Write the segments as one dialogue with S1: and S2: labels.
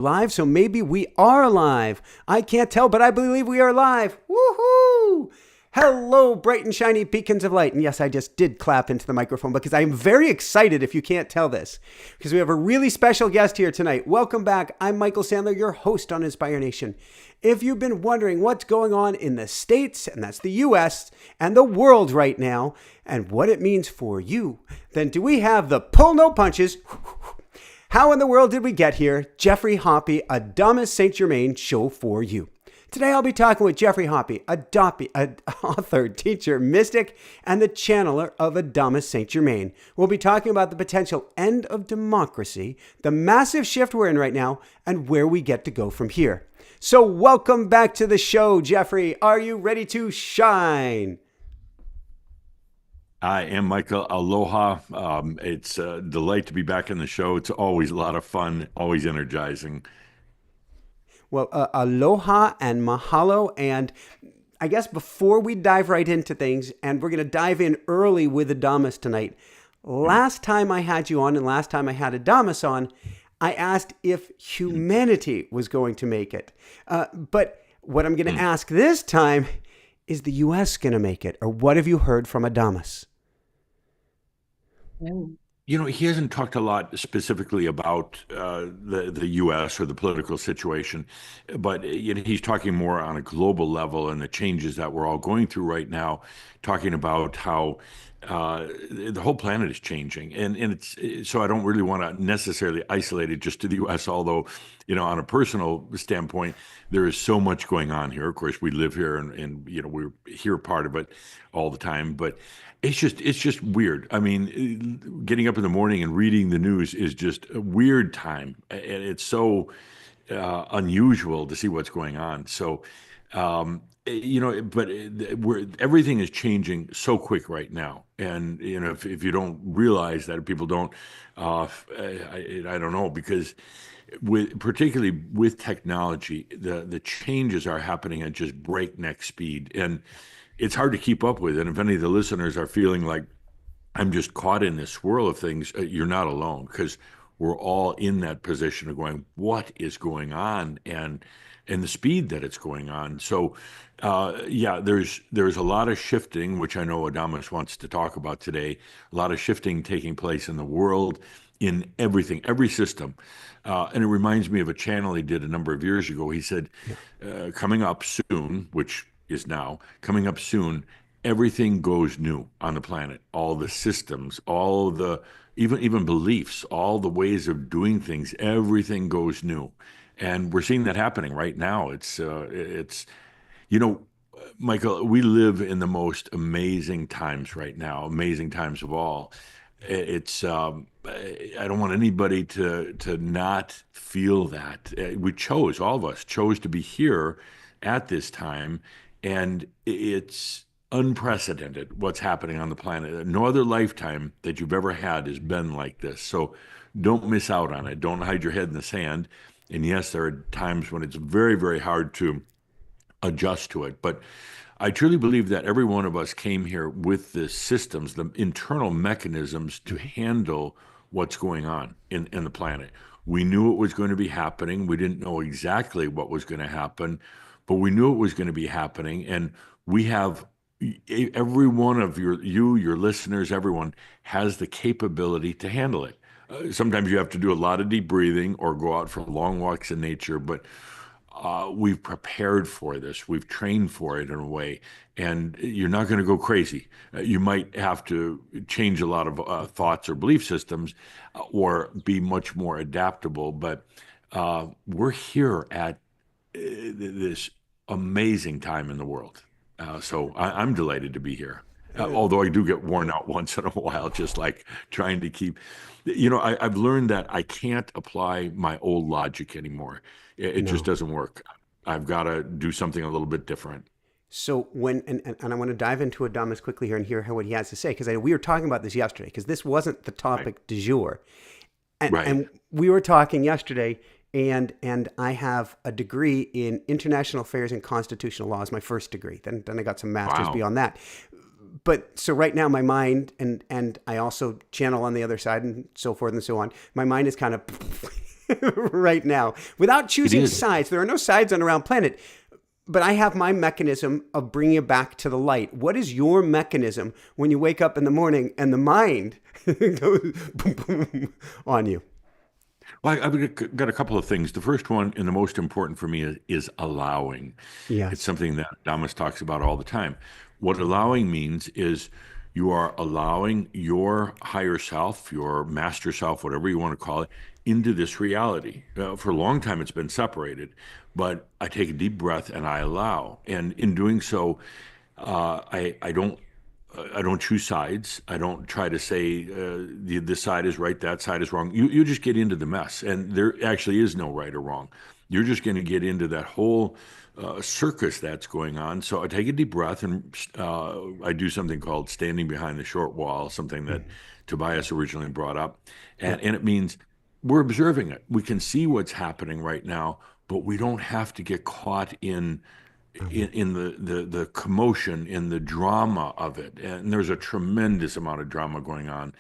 S1: Live, so maybe we are live. I can't tell, but I believe we are live. Woohoo! Hello, bright and shiny beacons of light. And yes, I just did clap into the microphone because I am very excited if you can't tell this, because we have a really special guest here tonight. Welcome back. I'm Michael Sandler, your host on Inspire Nation. If you've been wondering what's going on in the States, and that's the US, and the world right now, and what it means for you, then do we have the pull no punches, how in the world did we get here? Geoffrey Hoppe, Adamus Saint Germain show for you. Today I'll be talking with Geoffrey Hoppe, an author, teacher, mystic, and the channeler of Adamus Saint Germain. We'll be talking about the potential end of democracy, the massive shift we're in right now, and where we get to go from here. So welcome back to the show, Geoffrey. Are you ready to shine?
S2: I am Michael. Aloha. It's a delight to be back in the show. It's always a lot of fun, always energizing.
S1: Well, aloha and mahalo. And I guess before we dive right into things, and we're going to dive in early with Adamus tonight. Last time I had you on and last time I had Adamus on, I asked if humanity was going to make it. But what I'm going to ask this time, is the U.S. going to make it? Or what have you heard from Adamus?
S2: You know, he hasn't talked a lot specifically about the U.S. or the political situation, but he's talking more on a global level and the changes that we're all going through right now, talking about how the whole planet is changing. And it's so I don't really want to necessarily isolate it just to the U.S., although, on a personal standpoint, there is so much going on here. Of course, we live here and we're here part of it all the time, but it's just weird. I mean, getting up in the morning and reading the news is just a weird time. And it's so unusual to see what's going on. So, but everything is changing so quick right now. And, if you don't realize that, people don't, I don't know, because particularly with technology, the changes are happening at just breakneck speed. And it's hard to keep up with. And if any of the listeners are feeling like I'm just caught in this swirl of things, you're not alone, because we're all in that position of going, what is going on, and the speed that it's going on. So, there's a lot of shifting, which I know Adamus wants to talk about today. A lot of shifting taking place in the world, in everything, every system. And it reminds me of a channel he did a number of years ago. He said, coming up soon, which is now coming up soon, everything goes new on the planet. All the systems, all the even beliefs, all the ways of doing things, everything goes new. And we're seeing that happening right now. It's Michael, we live in the most amazing times right now, amazing times of all. It's I don't want anybody to not feel that. All of us chose to be here at this time, and it's unprecedented what's happening on the planet. No other lifetime that you've ever had has been like this. So don't miss out on it. Don't hide your head in the sand. And yes, there are times when it's very, very hard to adjust to it. But I truly believe that every one of us came here with the systems, the internal mechanisms to handle what's going on in the planet. We knew it was going to be happening. We didn't know exactly what was going to happen, but we knew it was going to be happening. And we have every one of your listeners, everyone has the capability to handle it. Sometimes you have to do a lot of deep breathing or go out for long walks in nature, but we've prepared for this. We've trained for it in a way, and you're not going to go crazy. You might have to change a lot of thoughts or belief systems, or be much more adaptable. But we're here at this amazing time in the world. So I'm delighted to be here. Although I do get worn out once in a while, just like trying to keep, I've learned that I can't apply my old logic anymore. It just
S1: No.
S2: doesn't work. I've got to do something a little bit different.
S1: So and I want to dive into Adamus quickly here and hear what he has to say, because we were talking about this yesterday, because this wasn't the
S2: Right.
S1: topic du jour.
S2: Right.
S1: And we were talking yesterday, and I have a degree in international affairs and constitutional law as my first degree. Then I got some masters
S2: Wow.
S1: beyond that. But so right now my mind, and I also channel on the other side and so forth and so on. My mind is kind of right now without
S2: It
S1: choosing
S2: is.
S1: sides. There are no sides on Around Planet, but I have my mechanism of bringing you back to the light. What is your mechanism when you wake up in the morning and the mind goes boom, boom on you?
S2: Well, I've got a couple of things. The first one, and the most important for me, is allowing. It's
S1: Yes.
S2: something that Adamus talks about all the time. What allowing means is you are allowing your higher self, your master self, whatever you want to call it, into this reality. For a long time, it's been separated, but I take a deep breath and I allow. And in doing so, I don't choose sides. I don't try to say this side is right, that side is wrong. You just get into the mess, and there actually is no right or wrong. You're just going to get into that whole circus that's going on. So I take a deep breath, and I do something called standing behind the short wall, something that Tobias originally brought up,
S1: Yeah.
S2: and it means we're observing it. We can see what's happening right now, but we don't have to get caught in the commotion, in the drama of it. And there's a tremendous amount of drama going on.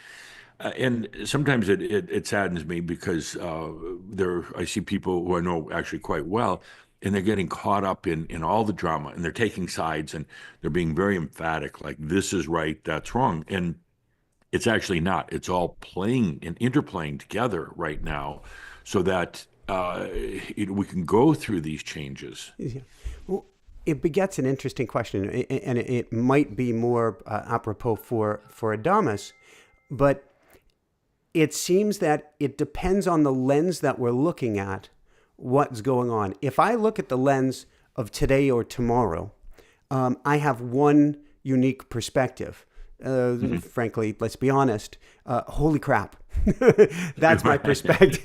S2: And sometimes it saddens me because I see people who I know actually quite well, and they're getting caught up in all the drama, and they're taking sides, and they're being very emphatic, like this is right, that's wrong. And it's actually not. It's all playing and interplaying together right now so that we can go through these changes.
S1: Yeah. Well, it begets an interesting question, and it might be more apropos for Adamus, but it seems that it depends on the lens that we're looking at what's going on. If I look at the lens of today or tomorrow, I have one unique perspective. Frankly, let's be honest. Holy crap. That's my perspective.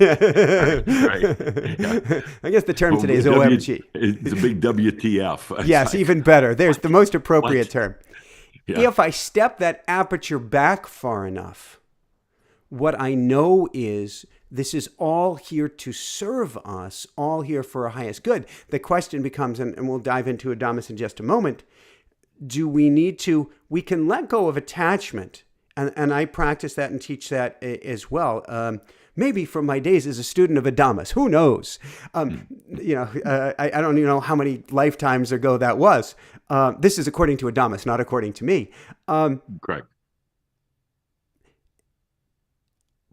S2: Right. Yeah.
S1: I guess the term
S2: Well,
S1: today is OMG.
S2: it's a big WTF. It's
S1: Yes,
S2: like,
S1: even better. There's the most appropriate
S2: what?
S1: term.
S2: Yeah.
S1: If I step that aperture back far enough, what I know is this is all here to serve us, all here for our highest good. The question becomes, and we'll dive into Adamus in just a moment, do we need to, we can let go of attachment. And I practice that and teach that as well. Maybe from my days as a student of Adamus, who knows? I don't even know how many lifetimes ago that was. This is according to Adamus, not according to me.
S2: Correct.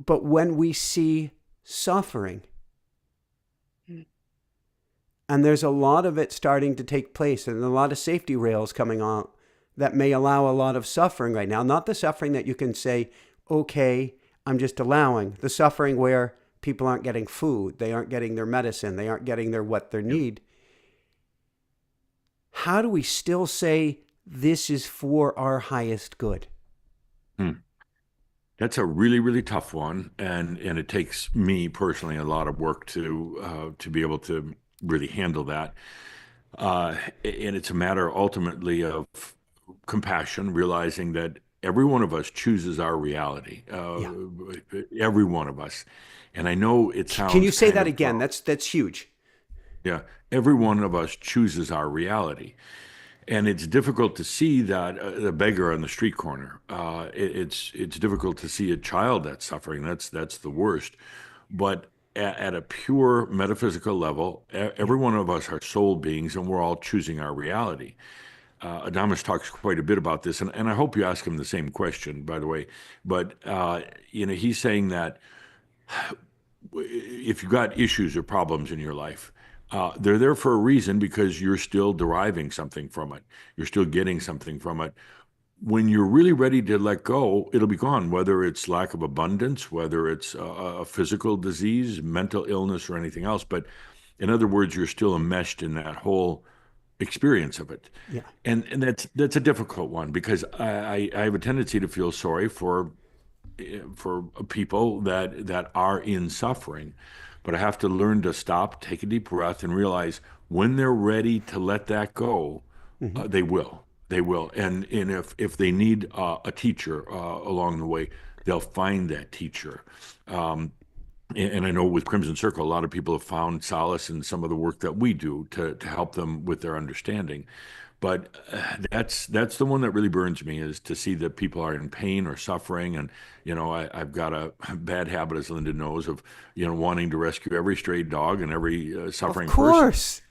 S1: But when we see suffering, and there's a lot of it starting to take place, and a lot of safety rails coming on that may allow a lot of suffering right now. Not the suffering that you can say, okay, I'm just allowing. The suffering where people aren't getting food, they aren't getting their medicine, they aren't getting what they need. How do we still say this is for our highest good?
S2: That's a really, really tough one, and it takes me personally a lot of work to be able to really handle that. And it's a matter ultimately of compassion, realizing that every one of us chooses our reality.
S1: Yeah.
S2: Every one of us, and I know it sounds.
S1: Can you say
S2: kind
S1: that
S2: of,
S1: again? That's huge.
S2: yeah. Every one of us chooses our reality. And it's difficult to see that the beggar on the street corner. It's difficult to see a child that's suffering. That's the worst. But at a pure metaphysical level, every one of us are soul beings, and we're all choosing our reality. Adamus talks quite a bit about this, and I hope you ask him the same question, by the way. But he's saying that if you've got issues or problems in your life, they're there for a reason because you're still deriving something from it. You're still getting something from it. When you're really ready to let go, it'll be gone, whether it's lack of abundance, whether it's a physical disease, mental illness, or anything else. But in other words, you're still enmeshed in that whole experience of it.
S1: Yeah.
S2: And that's a difficult one because I have a tendency to feel sorry for people that are in suffering, but I have to learn to stop, take a deep breath, and realize when they're ready to let that go, they will. They will. And if they need a teacher along the way, they'll find that teacher. And I know with Crimson Circle, a lot of people have found solace in some of the work that we do to help them with their understanding. But that's the one that really burns me, is to see that people are in pain or suffering. And I've got a bad habit, as Linda knows, of wanting to rescue every stray dog and every
S1: Of
S2: suffering person.
S1: course.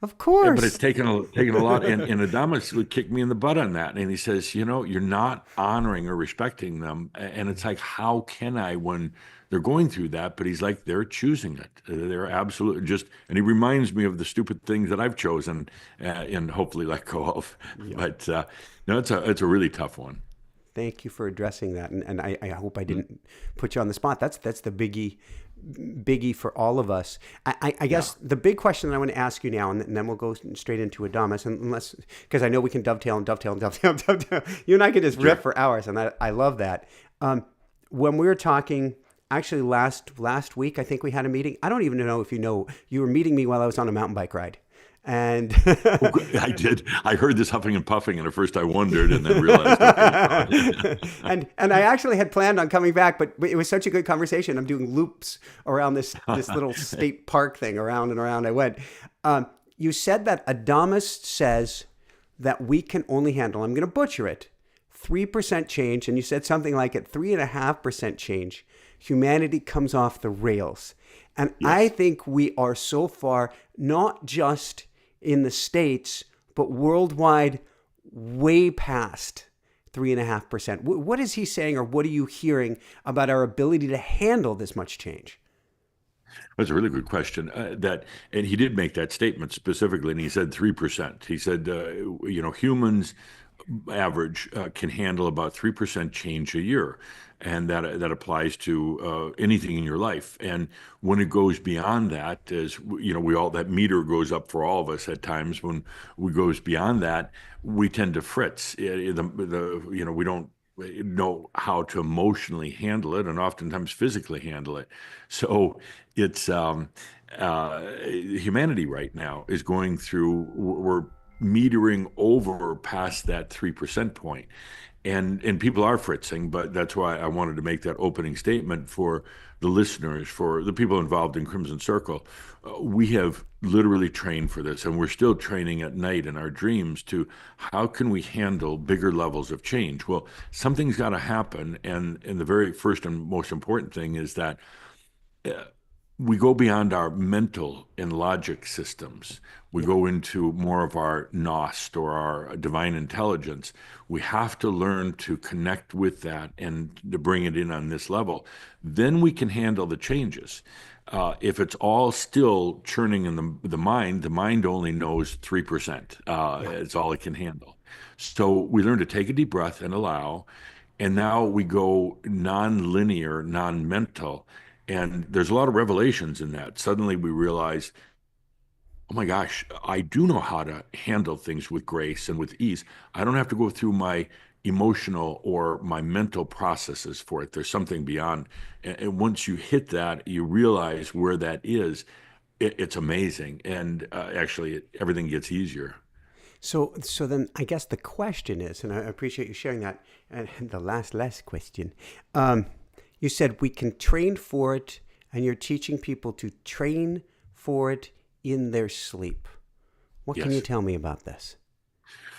S1: Of
S2: But it's
S1: course.
S2: taken a lot, and Adamus would kick me in the butt on that, and he says, you're not honoring or respecting them, and it's like, how can I when they're going through that? But he's like, they're choosing it. They're absolutely just, and he reminds me of the stupid things that I've chosen, and hopefully let go of.
S1: Yeah.
S2: But no, it's a really tough one.
S1: Thank you for addressing that. And I hope I didn't put you on the spot. That's the biggie for all of us. I
S2: Yeah,
S1: guess the big question that I want to ask you now, and then we'll go straight into Adamus, unless, because I know we can dovetail and dovetail and dovetail and dovetail. You and I could just
S2: sure.
S1: rip for hours, and I love that. When we were talking, actually last week, I think we had a meeting. I don't even know if you were meeting me while I was on a mountain bike ride. And
S2: Oh, good. I did. I heard this huffing and puffing, and at first I wondered, and then realized, okay.
S1: and I actually had planned on coming back, but it was such a good conversation. I'm doing loops around this little state park thing, around and around I went. You said that Adamus says that we can only handle, I'm going to butcher it, 3% change, and you said something like at 3.5% change, humanity comes off the rails. And I
S2: Yes.
S1: think we are so far, not just in the States, but worldwide, way past 3.5%. What is he saying, or what are you hearing about our ability to handle this much change?
S2: That's a really good question. And he did make that statement specifically, and he said 3%. He said, humans average can handle about 3% change a year, and that applies to anything in your life. And when it goes beyond that, as we all, that meter goes up for all of us at times. When we goes beyond that, we tend to fritz. We don't know how to emotionally handle it, and oftentimes physically handle it. So it's humanity right now is going through. We're metering over past that 3% point. And people are fritzing, but that's why I wanted to make that opening statement for the listeners, for the people involved in Crimson Circle. We have literally trained for this, and we're still training at night in our dreams to how can we handle bigger levels of change? Well, something's got to happen, and the very first and most important thing is that we go beyond our mental and logic systems. We
S1: Yeah.
S2: go into more of our Gnost, or our divine intelligence. We have to learn to connect with that and to bring it in on this level. Then we can handle the changes. If it's all still churning in the mind only knows 3%.
S1: Yeah.
S2: It's all it can handle. So we learn to take a deep breath and allow. And now we go non-linear, non-mental, and there's a lot of revelations in that. Suddenly we realize, oh my gosh, I do know how to handle things with grace and with ease. I don't have to go through my emotional or my mental processes for it. There's something beyond. And once you hit that, you realize where that is. It's amazing. And actually, everything gets easier.
S1: So then I guess the question is, and I appreciate you sharing that, and the last question, you said we can train for it, and you're teaching people to train for it in their sleep. What can you
S2: Yes.
S1: tell me about this?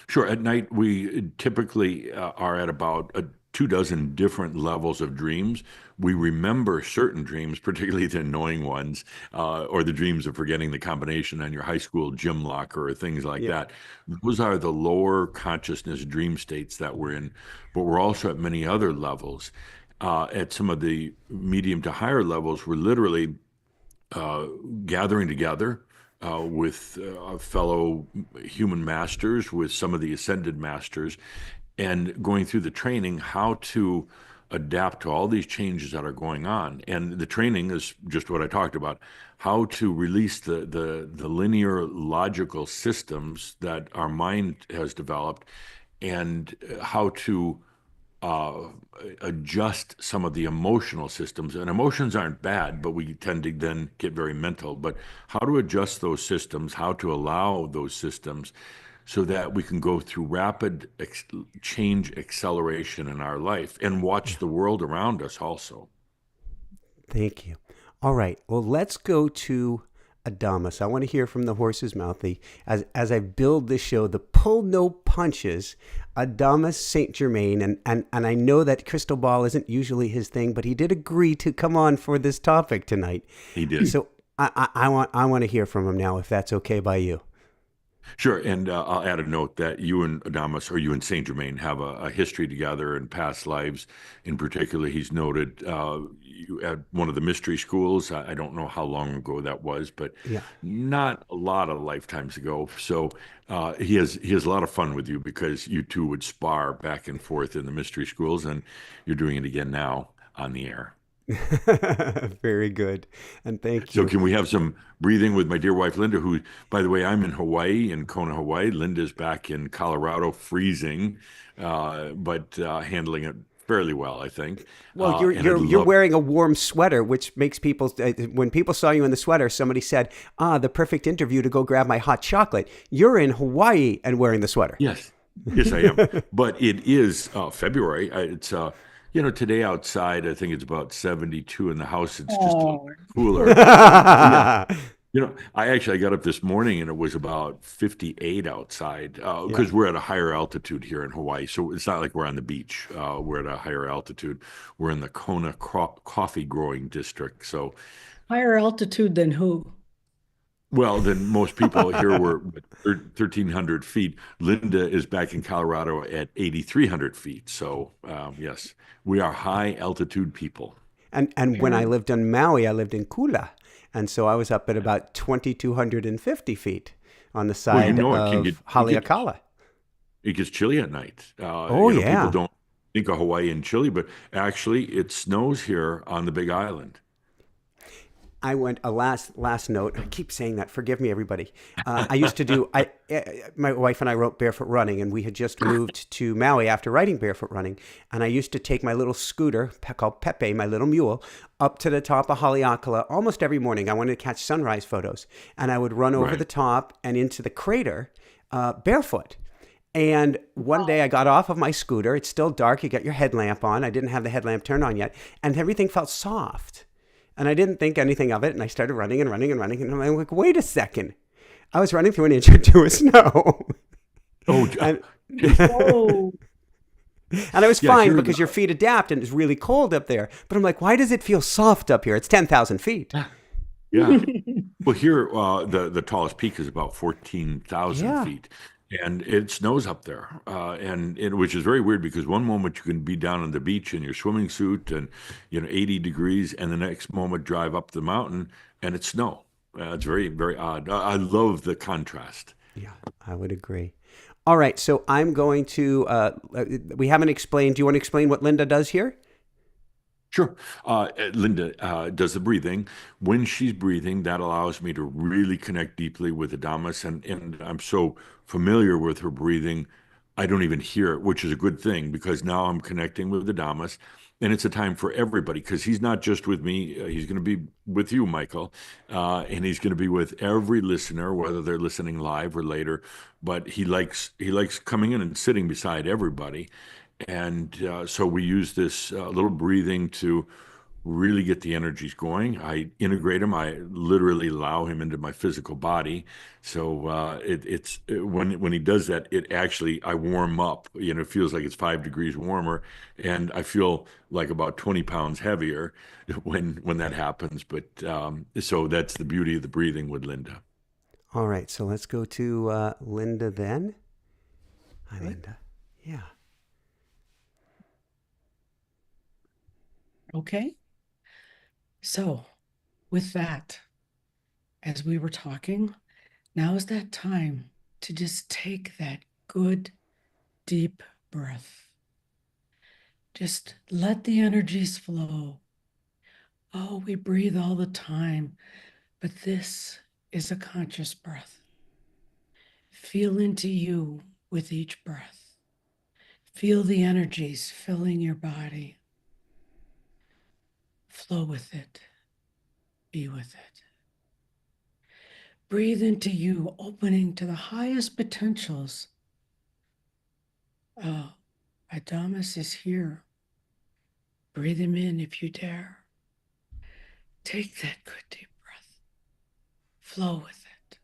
S2: Sure. At night, we typically are at about 2 dozen different levels of dreams. We remember certain dreams, particularly the annoying ones, or the dreams of forgetting the combination on your high school gym locker or things like
S1: Yeah.
S2: that. Those are the lower consciousness dream states that we're in, but we're also at many other levels. At some of the medium to higher levels, we're literally uh, gathering together with fellow human masters, with some of the ascended masters, and going through the training how to adapt to all these changes that are going on. And the training is just what I talked about, how to release the linear logical systems that our mind has developed, and how to uh, adjust some of the emotional systems. And emotions aren't bad, but we tend to then get very mental. But how to adjust those systems, how to allow those systems so that we can go through rapid change acceleration in our life and watch the world around us also.
S1: Thank you. All right. Well, let's go to Adamus. I want to hear from the horse's mouth. As I build this show, the pull no punches, Adamus Saint Germain, and I know that crystal ball isn't usually his thing, but he did agree to come on for this topic tonight.
S2: He did.
S1: So I want to hear from him now, if that's okay by you.
S2: Sure, and I'll add a note that you and Adamus, or you and Saint Germain, have a history together in past lives. In particular, he's noted you at one of the mystery schools. I don't know how long ago that was, but
S1: Yeah.
S2: not a lot of lifetimes ago. So he has a lot of fun with you because you two would spar back and forth in the mystery schools, and you're doing it again now on the air.
S1: Very good. And thank
S2: So
S1: you.
S2: can we have some breathing with my dear wife Linda, who, by the way, I'm in Hawaii, in Kona, Hawaii. Linda's back in Colorado, freezing, but handling it fairly well, I think.
S1: Well, you're
S2: And I'd
S1: you're you're
S2: love,
S1: wearing a warm sweater, which makes people. When people saw you in the sweater, somebody said, "Ah, the perfect interview to go grab my hot chocolate." You're in Hawaii and wearing the sweater.
S2: yes, yes, I am. But it is February. It's today outside, I think it's about 72. In the house, it's just a little
S3: Oh,
S2: bit cooler. So yeah, I got up this morning and it was about 58 outside
S1: Yeah.
S2: because we're at a higher altitude here in Hawaii. So it's not like we're on the beach. We're at a higher altitude. We're in the Kona coffee growing district. So,
S3: higher altitude than who?
S2: well, then most people here were 1,300 feet. Linda is back in Colorado at 8,300 feet. So, yes, we are high altitude people.
S1: And when I
S3: Very
S1: lived on Maui, I lived in Kula, and so I was up at about 2,250 feet on the
S2: Well,
S1: side
S2: it can get
S1: of Haleakala.
S2: it gets chilly at night.
S1: Oh
S2: People
S1: yeah.
S2: don't think of Hawaii and chilly, but actually it snows here on the Big Island.
S1: I went a last note. I keep saying that. Forgive me, everybody. I used to do. My wife and I wrote Barefoot Running, and we had just moved to Maui after writing Barefoot Running. And I used to take my little scooter, called Pepe, my little mule, up to the top of Haleakala almost every morning. I wanted to catch sunrise photos, and I would run over
S2: Right.
S1: the top and into the crater barefoot. And one day I got off of my scooter. It's still dark. You got your headlamp on. I didn't have the headlamp turned on yet, and everything felt soft. And I didn't think anything of it. And I started running and running and running. And I'm like, wait a second. I was running through an inch or two of snow.
S2: Oh,
S1: and,
S3: Oh,
S1: and I was
S2: yeah,
S1: fine
S2: here,
S1: because your feet adapt and it's really cold up there. But I'm like, why does it feel soft up here? It's 10,000 feet.
S2: yeah. Well, here, the tallest peak is about 14,000
S1: Yeah.
S2: feet, and it snows up there, which is very weird because one moment you can be down on the beach in your swimming suit and 80 degrees, and the next moment drive up the mountain and it's snow. It's very very odd. I love the contrast.
S1: Yeah, I would agree. All right. So I'm going to, we haven't explained. Do you want to explain what Linda does here?
S2: Sure. Linda does the breathing. When she's breathing, that allows me to really connect deeply with Adamus, and I'm so familiar with her breathing, I don't even hear it, which is a good thing because now I'm connecting with Adamus, and it's a time for everybody because he's not just with me. He's going to be with you, Michael, and he's going to be with every listener, whether they're listening live or later. But he likes coming in and sitting beside everybody. And so we use this little breathing to really get the energies going. I integrate him. I literally allow him into my physical body. So when he does that, it actually I warm up. It feels like it's 5 degrees warmer, and I feel like about 20 pounds heavier when that happens. But so that's the beauty of the breathing with Linda.
S1: All right. So let's go to Linda then. Hi,
S3: good.
S1: Linda. Yeah.
S3: Okay. So, with that, as we were talking, now is that time to just take that good, deep breath. Just let the energies flow. Oh, we breathe all the time, but this is a conscious breath. Feel into you with each breath. Feel the energies filling your body. Flow with it. Be with it. Breathe into you, opening to the highest potentials. Oh, Adamus is here. Breathe him in if you dare. Take that good deep breath. Flow with it.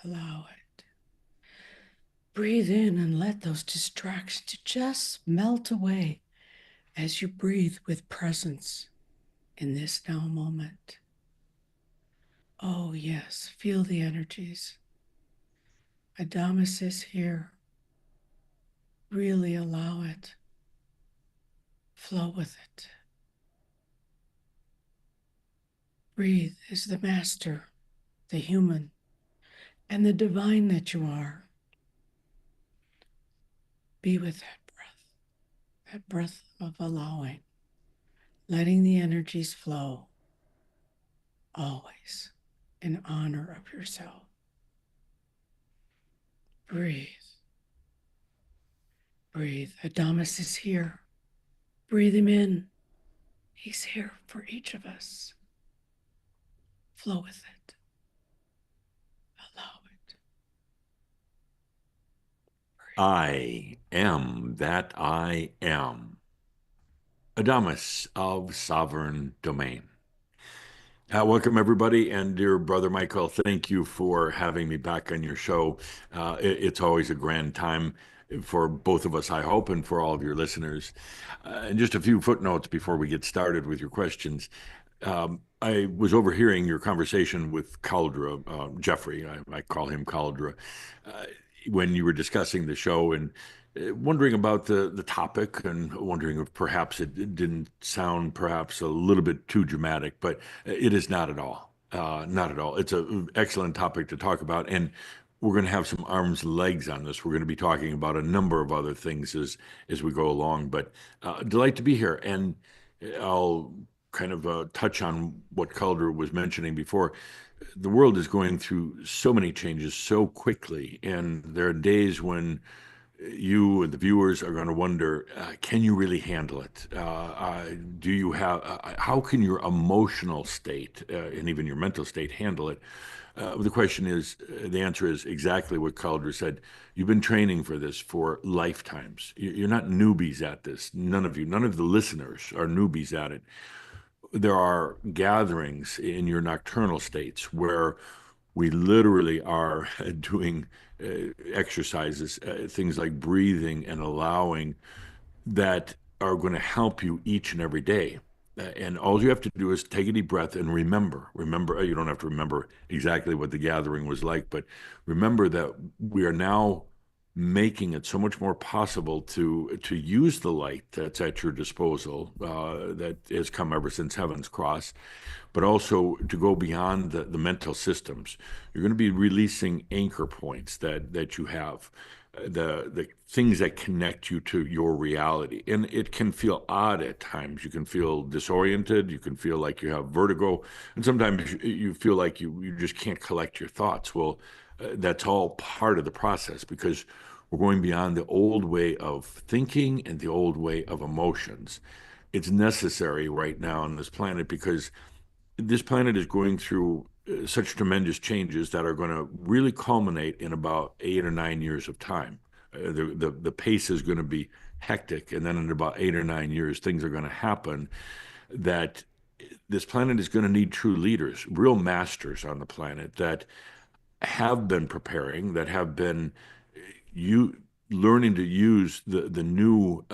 S3: Allow it. Breathe in and let those distractions just melt away as you breathe with presence in this now moment. Oh, yes, feel the energies. Adamus is here. Really allow it. Flow with it. Breathe as the master, the human, and the divine that you are. Be with that breath of allowing, letting the energies flow, always in honor of yourself. Breathe. Breathe. Adamus is here. Breathe him in. He's here for each of us. Flow with it. Allow it. Breathe.
S2: I am that I am. Adamus of Sovereign Domain. Welcome, everybody. And dear brother Michael, thank you for having me back on your show. It's always a grand time for both of us, I hope, and for all of your listeners. And just a few footnotes before we get started with your questions. I was overhearing your conversation with Caldra, Geoffrey, I call him Caldra, uh, when you were discussing the show and wondering about the topic and wondering if perhaps it didn't sound perhaps a little bit too dramatic, but it is not at all. Not at all. It's an excellent topic to talk about, and we're going to have some arms and legs on this. We're going to be talking about a number of other things as we go along, but delight to be here. And I'll kind of touch on what Calder was mentioning before. The world is going through so many changes so quickly, and there are days when you and the viewers are going to wonder, can you really handle it? Do you have, how can your emotional state and even your mental state handle it? The question is, the answer is exactly what Calder said. You've been training for this for lifetimes. You're not newbies at this. None of you, none of the listeners are newbies at it. There are gatherings in your nocturnal states where we literally are doing exercises, things like breathing and allowing that are going to help you each and every day. And all you have to do is take a deep breath and remember. Remember, you don't have to remember exactly what the gathering was like, but remember that we are now making it so much more possible to use the light that's at your disposal, that has come ever since Heaven's Cross, but also to go beyond the mental systems. You're going to be releasing anchor points that you have, the things that connect you to your reality. And it can feel odd at times. You can feel disoriented. You can feel like you have vertigo. And sometimes you feel like you just can't collect your thoughts. Well, that's all part of the process because we're going beyond the old way of thinking and the old way of emotions. It's necessary right now on this planet because this planet is going through such tremendous changes that are going to really culminate in about 8 or 9 years of time. The pace is going to be hectic, and then in about 8 or 9 years, things are going to happen that this planet is going to need true leaders, real masters on the planet that have been preparing, that have been you learning to use the new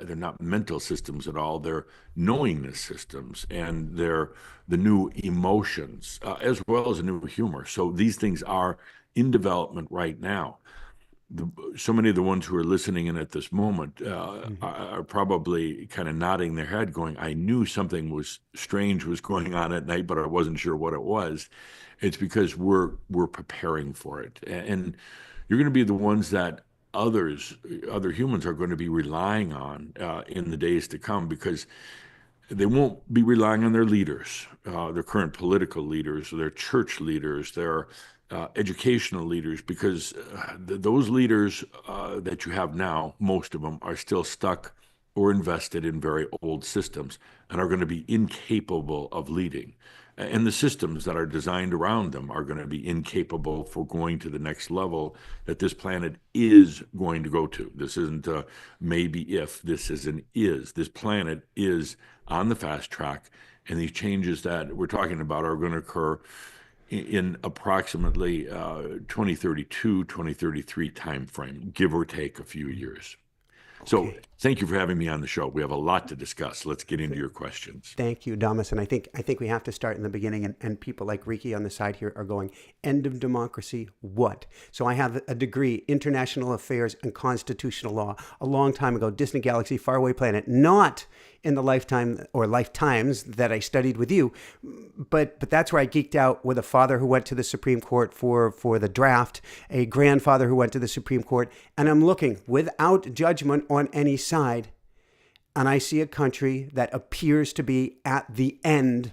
S2: they're not mental systems at all. They're knowingness systems, and they're the new emotions, as well as a new humor. So these things are in development right now. So many of the ones who are listening in at this moment are probably kind of nodding their head, going, "I knew something was strange was going on at night, but I wasn't sure what it was." It's because we're preparing for it, and you're going to be the ones that other humans are going to be relying on in the days to come because they won't be relying on their leaders, their current political leaders, their church leaders, their educational leaders, because those leaders that you have now, most of them are still stuck or invested in very old systems and are going to be incapable of leading. And the systems that are designed around them are going to be incapable for going to the next level that this planet is going to go to. This isn't a maybe if, this is an is. This planet is on the fast track, and these changes that we're talking about are going to occur in approximately 2032, 2033 timeframe, give or take a few years. So
S1: Okay.
S2: thank you for having me on the show. We have a lot to discuss. Let's get into your questions.
S1: Thank you, Adamus. And I think we have to start in the beginning. And people like Riki on the side here are going, end of democracy, what? So I have a degree, international affairs and constitutional law, a long time ago, distant galaxy, faraway planet, not in the lifetime or lifetimes that I studied with you. But that's where I geeked out with a father who went to the Supreme Court for the draft, a grandfather who went to the Supreme Court. And I'm looking without judgment on any side, and I see a country that appears to be at the end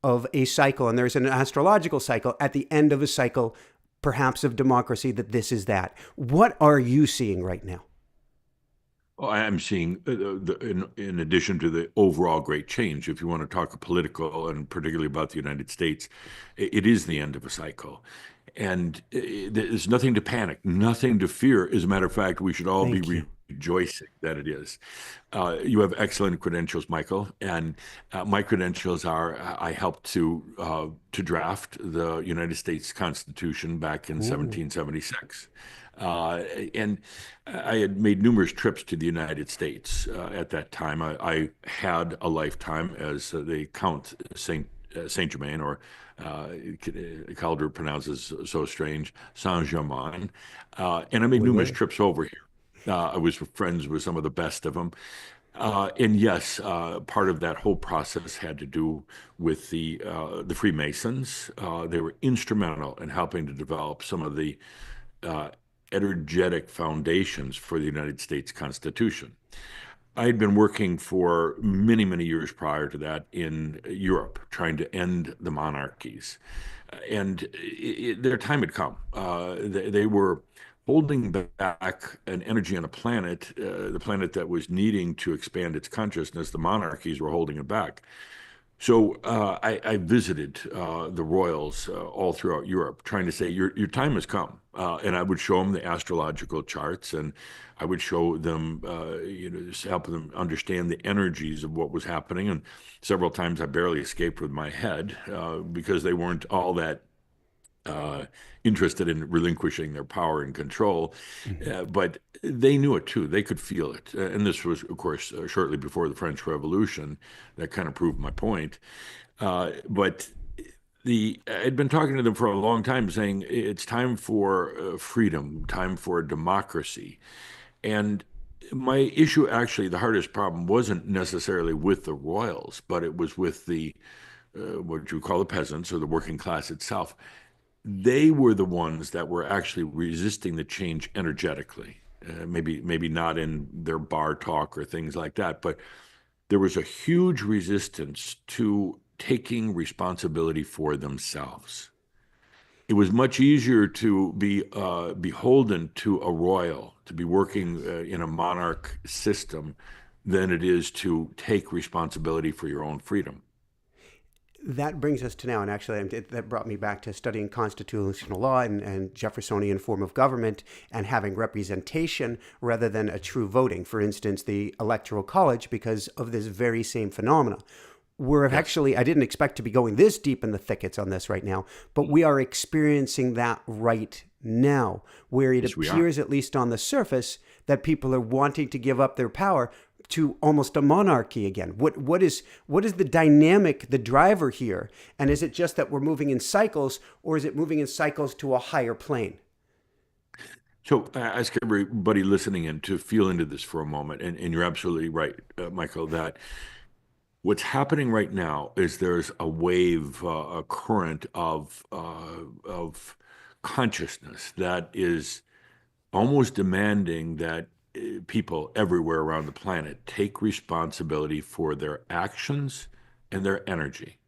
S1: of a cycle. And there's an astrological cycle at the end of a cycle, perhaps of democracy, that this is that. What are you seeing right now?
S2: Well, I'm seeing, in addition to the overall great change, if you want to talk political and particularly about the United States, it is the end of a cycle. And there's nothing to panic, nothing to fear. As a matter of fact, we should all be
S1: Thank you.
S2: rejoicing that it is. You have excellent credentials, Michael, and my credentials are I helped to draft the United States Constitution back in
S1: Ooh,
S2: 1776. And I had made numerous trips to the United States at that time. I had a lifetime as they count Saint Germain, or Calder pronounces so strange, Saint Germain. And I made
S1: wait,
S2: numerous
S1: wait.
S2: trips over here. I was friends with some of the best of them. And yes, part of that whole process had to do with the Freemasons. They were instrumental in helping to develop some of the uh, energetic foundations for the United States Constitution. I had been working for many, many years prior to that in Europe, trying to end the monarchies. And their time had come. They were holding back an energy on a planet, the planet that was needing to expand its consciousness. The monarchies were holding it back. So I visited the royals all throughout Europe, trying to say, your time has come. And I would show them the astrological charts, and I would show them, just help them understand the energies of what was happening. And several times I barely escaped with my head because they weren't all that uh, interested in relinquishing their power and control.
S1: Mhm.
S2: But they knew it too. They could feel it. And this was, of course, shortly before the French Revolution. That kind of proved my point. But I'd been talking to them for a long time, saying it's time for freedom, time for democracy. And my issue, actually, the hardest problem wasn't necessarily with the royals, but it was with the what you call the peasants or the working class itself. They were the ones that were actually resisting the change energetically. Maybe not in their bar talk or things like that, but there was a huge resistance to taking responsibility for themselves. It was much easier to be beholden to a royal, to be working in a monarch system, than it is to take responsibility for your own freedom.
S1: That brings us to now, and actually, that brought me back to studying constitutional law and Jeffersonian form of government and having representation rather than a true voting. For instance, the Electoral College, because of this very same phenomena. We're
S2: Yes,
S1: actually, I didn't expect to be going this deep in the thickets on this right now, but we are experiencing that right now, where it
S2: yes, we are.
S1: appears, at least on the surface, that people are wanting to give up their power to almost a monarchy again. What is the dynamic, the driver here? And is it just that we're moving in cycles, or is it moving in cycles to a higher plane?
S2: So I ask everybody listening in to feel into this for a moment, and you're absolutely right, Michael, that what's happening right now is there's a wave, a current of consciousness that is almost demanding that people everywhere around the planet take responsibility for their actions and their energy.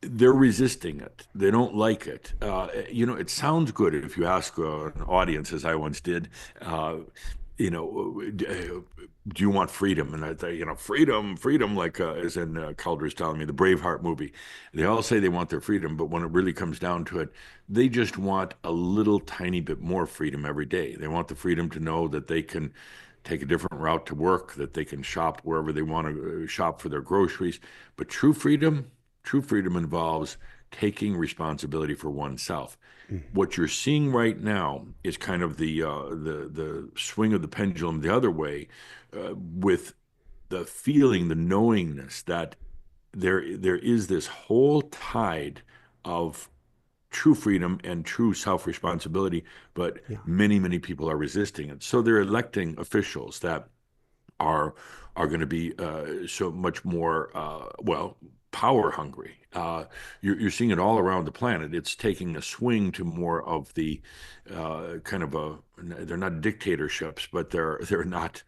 S2: They're resisting it. They don't like it. It sounds good if you ask an audience, as I once did, do you want freedom? And I thought, freedom, freedom, like as in Calder's telling me, the Braveheart movie. They all say they want their freedom, but when it really comes down to it, they just want a little tiny bit more freedom every day. They want the freedom to know that they can take a different route to work, that they can shop wherever they want to shop for their groceries. But true freedom involves taking responsibility for oneself.
S1: Mhm.
S2: What you're seeing right now is kind of the swing of the pendulum the other way, with the feeling, the knowingness that there is this whole tide of true freedom and true self-responsibility, but
S1: Yeah.
S2: many people are resisting it. So they're electing officials that are are going to be so much more power hungry. You're seeing it all around the planet. It's taking a swing to more of the kind of a, they're not dictatorships, but they're not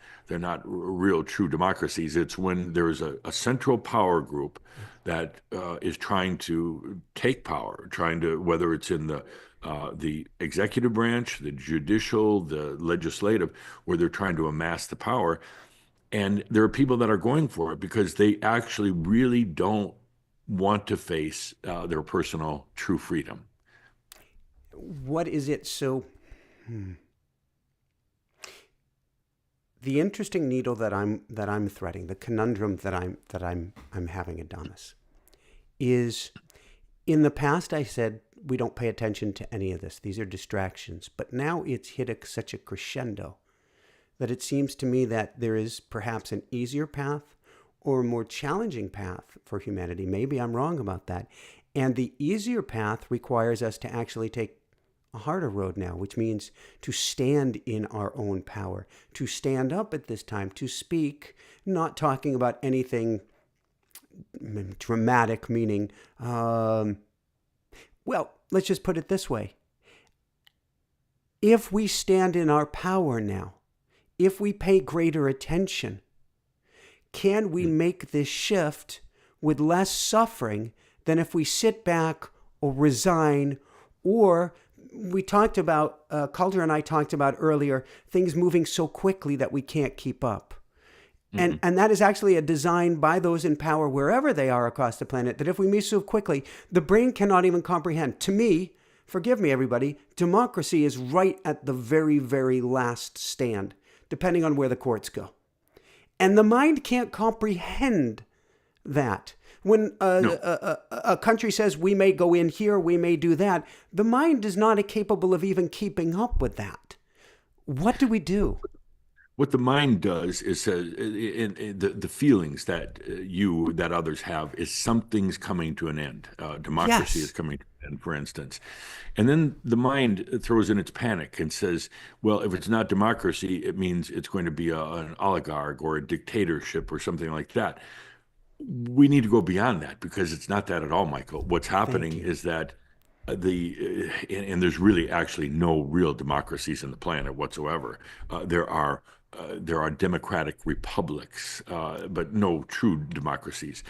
S2: real true democracies. It's when there's a central power group that is trying to take power, trying to, whether it's in the executive branch, the judicial, the legislative, where they're trying to amass the power. And there are people that are going for it because they actually really don't want to face their personal true freedom.
S1: What is it? So, the interesting needle that I'm threading, the conundrum that I'm having, Adamus, is in the past I said we don't pay attention to any of this. These are distractions. But now it's hit such a crescendo that it seems to me that there is perhaps an easier path or a more challenging path for humanity. Maybe I'm wrong about that. And the easier path requires us to actually take a harder road now, which means to stand in our own power, to stand up at this time, to speak, not talking about anything dramatic, meaning, well, let's just put it this way. If we stand in our power now, if we pay greater attention, can we make this shift with less suffering than if we sit back or resign? Or we talked about, Calder and I talked about earlier, things moving so quickly that we can't keep up. And that is actually a design by those in power wherever they are across the planet, that if we move so quickly, the brain cannot even comprehend. To me, forgive me everybody, democracy is right at the very, very last stand, depending on where the courts go. And the mind can't comprehend that. When
S2: No.
S1: a country says we may go in here, we may do that, the mind is not capable of even keeping up with that. What do we do?
S2: What the mind does is says the feelings that that others have is something's coming to an end. Democracy is
S1: Yes.
S2: coming to an end, for instance, and then the mind throws in its panic and says, "Well, if it's not democracy, it means it's going to be an oligarch or a dictatorship or something like that." We need to go beyond that because it's not that at all, Michael. What's
S1: Thank
S2: happening
S1: you.
S2: is that and there's really actually no real democracies in the planet whatsoever. There are democratic republics, but no true democracies.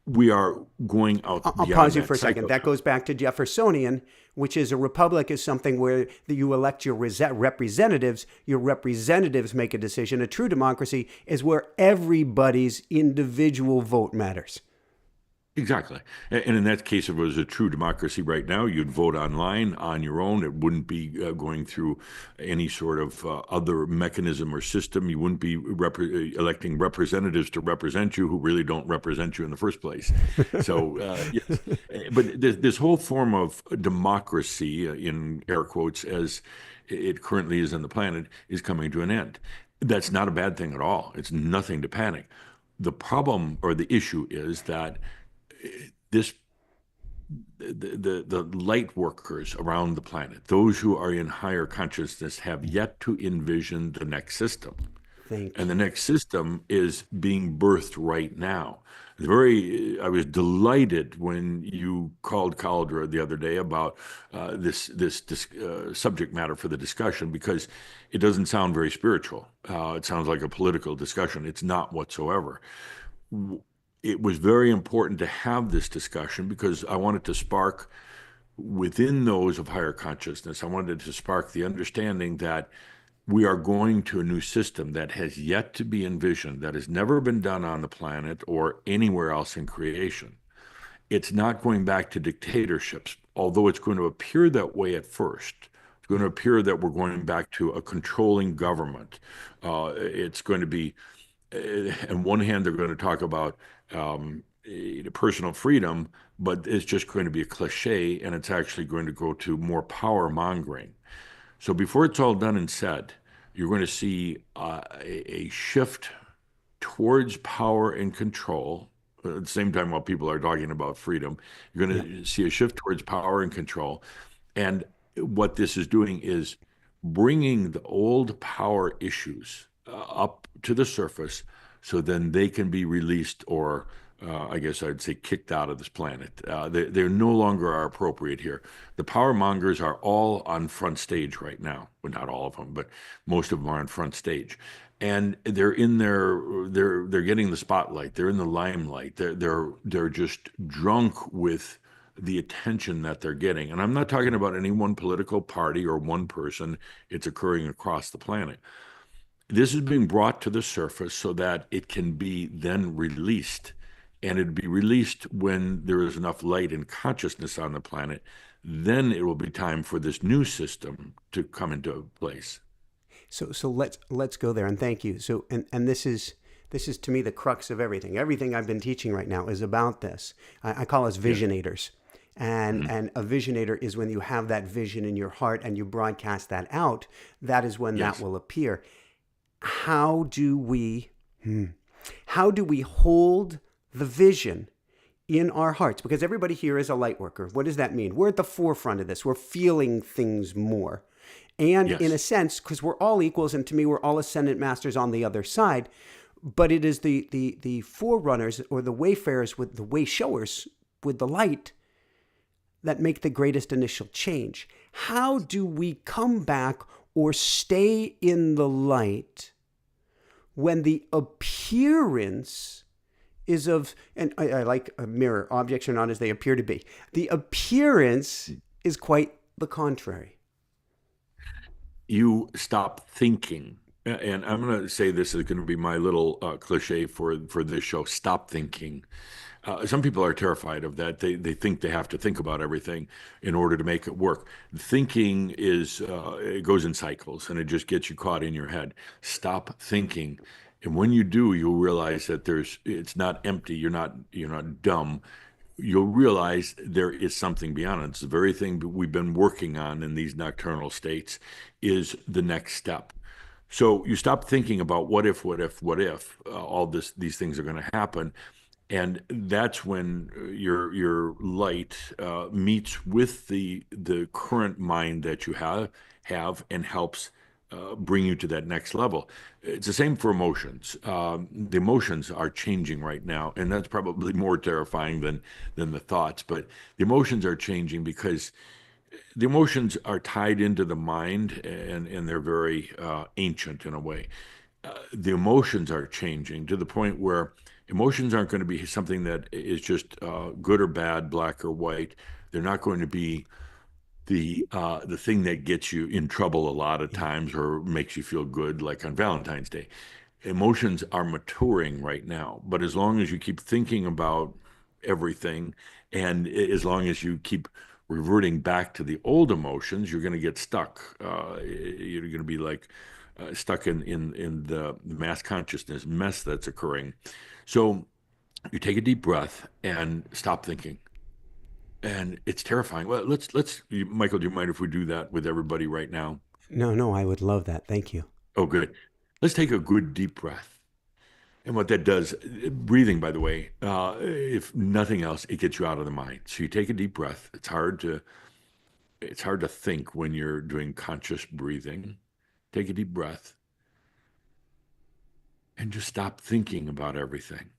S2: We are going out
S1: I'll
S2: beyond
S1: pause you
S2: that
S1: for a second.
S2: cycle.
S1: That goes back to Jeffersonian, which is a republic is something where you elect your representatives. Your representatives make a decision. A true democracy is where everybody's individual vote matters.
S2: Exactly. And in that case, if it was a true democracy right now, you'd vote online on your own. It wouldn't be going through any sort of other mechanism or system. You wouldn't be electing representatives to represent you who really don't represent you in the first place. So, yes. But this whole form of democracy, in air quotes, as it currently is on the planet, is coming to an end. That's not a bad thing at all. It's nothing to panic. The problem or the issue is that this the light workers around the planet, those who are in higher consciousness, have yet to envision the next system.
S1: Thank
S2: And the
S1: you.
S2: next system is being birthed right now. I was delighted when you called Caldera the other day about this subject matter for the discussion because it doesn't sound very spiritual. It sounds like a political discussion. It's not whatsoever. It was very important to have this discussion because I wanted to spark within those of higher consciousness, I wanted to spark the understanding that we are going to a new system that has yet to be envisioned, that has never been done on the planet or anywhere else in creation. It's not going back to dictatorships, although it's going to appear that way at first. It's going to appear that we're going back to a controlling government. It's going to be, on one hand, they're going to talk about personal freedom, but it's just going to be a cliche, and it's actually going to go to more power mongering. So before it's all done and said, you're going to see a shift towards power and control. At the same time, while people are talking about freedom, you're going
S1: Yeah.
S2: to see a shift towards power and control. And what this is doing is bringing the old power issues up to the surface so then they can be released or I guess I'd say kicked out of this planet. They no longer are appropriate here. The power mongers are all on front stage right now. Well, not all of them, but most of them are on front stage. And they're in their they're getting the spotlight. They're in the limelight. They're just drunk with the attention that they're getting. And I'm not talking about any one political party or one person. It's occurring across the planet. This is being brought to the surface so that it can be then released. And it'd be released when there is enough light and consciousness on the planet. Then it will be time for this new system to come into place.
S1: So let's go there, and thank you. So and this is to me the crux of everything. Everything I've been teaching right now is about this. I call us
S2: Yes.
S1: visionators. And a visionator is when you have that vision in your heart and you broadcast that out. That is when that
S2: Yes.
S1: will appear. How do we how do we hold the vision in our hearts? Because everybody here is a light worker. What does that mean? We're at the forefront of this. We're feeling things more. And in a
S2: Yes.
S1: sense, because we're all equals, and to me, we're all ascendant masters on the other side. But it is the forerunners or the wayfarers with the way showers with the light that make the greatest initial change. How do we come back or stay in the light when the appearance is of, and I like a mirror, objects are not as they appear to be. The appearance is quite the contrary.
S2: You stop thinking. And I'm going to say this is going to be my little cliche for this show. Stop thinking. Some people are terrified of that. They think they have to think about everything in order to make it work. Thinking is it goes in cycles, and it just gets you caught in your head. Stop thinking, and when you do, you'll realize that it's not empty. You're not dumb. You'll realize there is something beyond it. It's the very thing that we've been working on in these nocturnal states is the next step. So you stop thinking about what if all these things are going to happen, and that's when your light meets with the current mind that you have and helps bring you to that next level. It's the same for emotions. The emotions are changing right now, and that's probably more terrifying than the thoughts. But the emotions are changing because the emotions are tied into the mind, and they're very ancient in a way. The emotions are changing to the point where emotions aren't going to be something that is just good or bad, black or white. They're not going to be the thing that gets you in trouble a lot of times or makes you feel good, like on Valentine's Day. Emotions are maturing right now, but as long as you keep thinking about everything, and as long as you keep reverting back to the old emotions, you're going to get stuck. You're going to be like stuck in the mass consciousness mess that's occurring. So you take a deep breath and stop thinking. And it's terrifying. Well, Michael, do you mind if we do that with everybody right now?
S1: No, no, I would love that. Thank you.
S2: Oh, good. Let's take a good deep breath. And what that does, breathing, by the way, if nothing else, it gets you out of the mind. So you take a deep breath. It's hard to think when you're doing conscious breathing. Take a deep breath and just stop thinking about everything.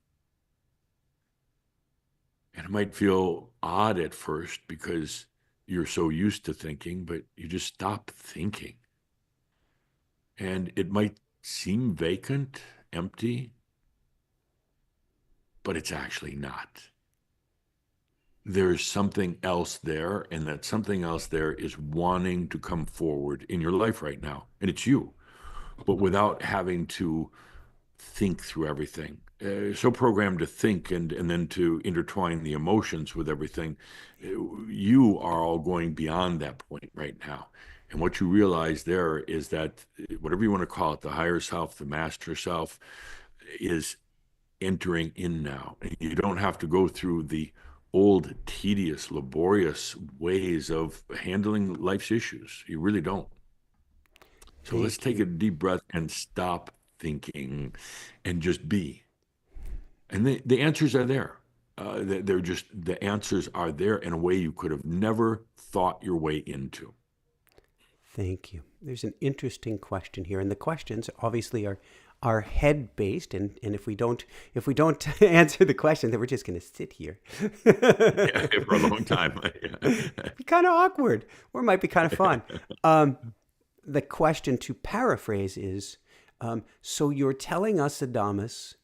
S2: And it might feel odd at first because you're so used to thinking, but you just stop thinking. And it might seem vacant, empty, but it's actually not. There's something else there, and that something else there is wanting to come forward in your life right now. And it's you, but without having to think through everything. So programmed to think and then to intertwine the emotions with everything. You are all going beyond that point right now. And what you realize there is that whatever you want to call it, the higher self, the master self, is entering in now. And you don't have to go through the old, tedious, laborious ways of handling life's issues. You really don't. So let's
S1: Thank
S2: take
S1: you.
S2: a deep breath and stop thinking and just be. And the answers are there. They're just, the answers are there in a way you could have never thought your way into.
S1: Thank you. There's an interesting question here, and the questions obviously are head based, and if we don't answer the question, then we're just going to sit here.
S2: Yeah, for a long time.
S1: Be kind of awkward, or it might be kind of fun. The question, to paraphrase, is: so you're telling us, Adamus,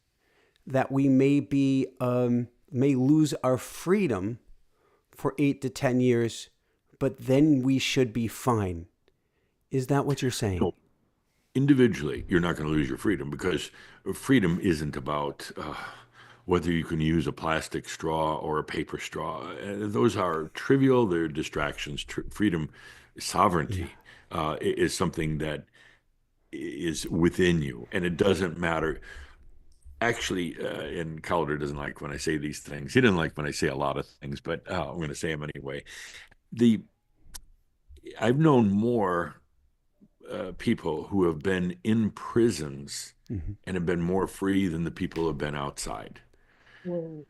S1: that we may lose our freedom for 8 to 10 years, but then we should be fine. Is that what you're saying?
S2: No, individually, you're not going to lose your freedom because freedom isn't about whether you can use a plastic straw or a paper straw. Those are trivial, they're distractions. Freedom,
S1: Yeah.
S2: sovereignty is something that is within you, and it doesn't matter. Actually, and Calder doesn't like when I say these things. He didn't like when I say a lot of things, but I'm going to say them anyway. The I've known more people who have been in prisons
S1: Mhm.
S2: and have been more free than the people who have been outside.
S3: Whoa.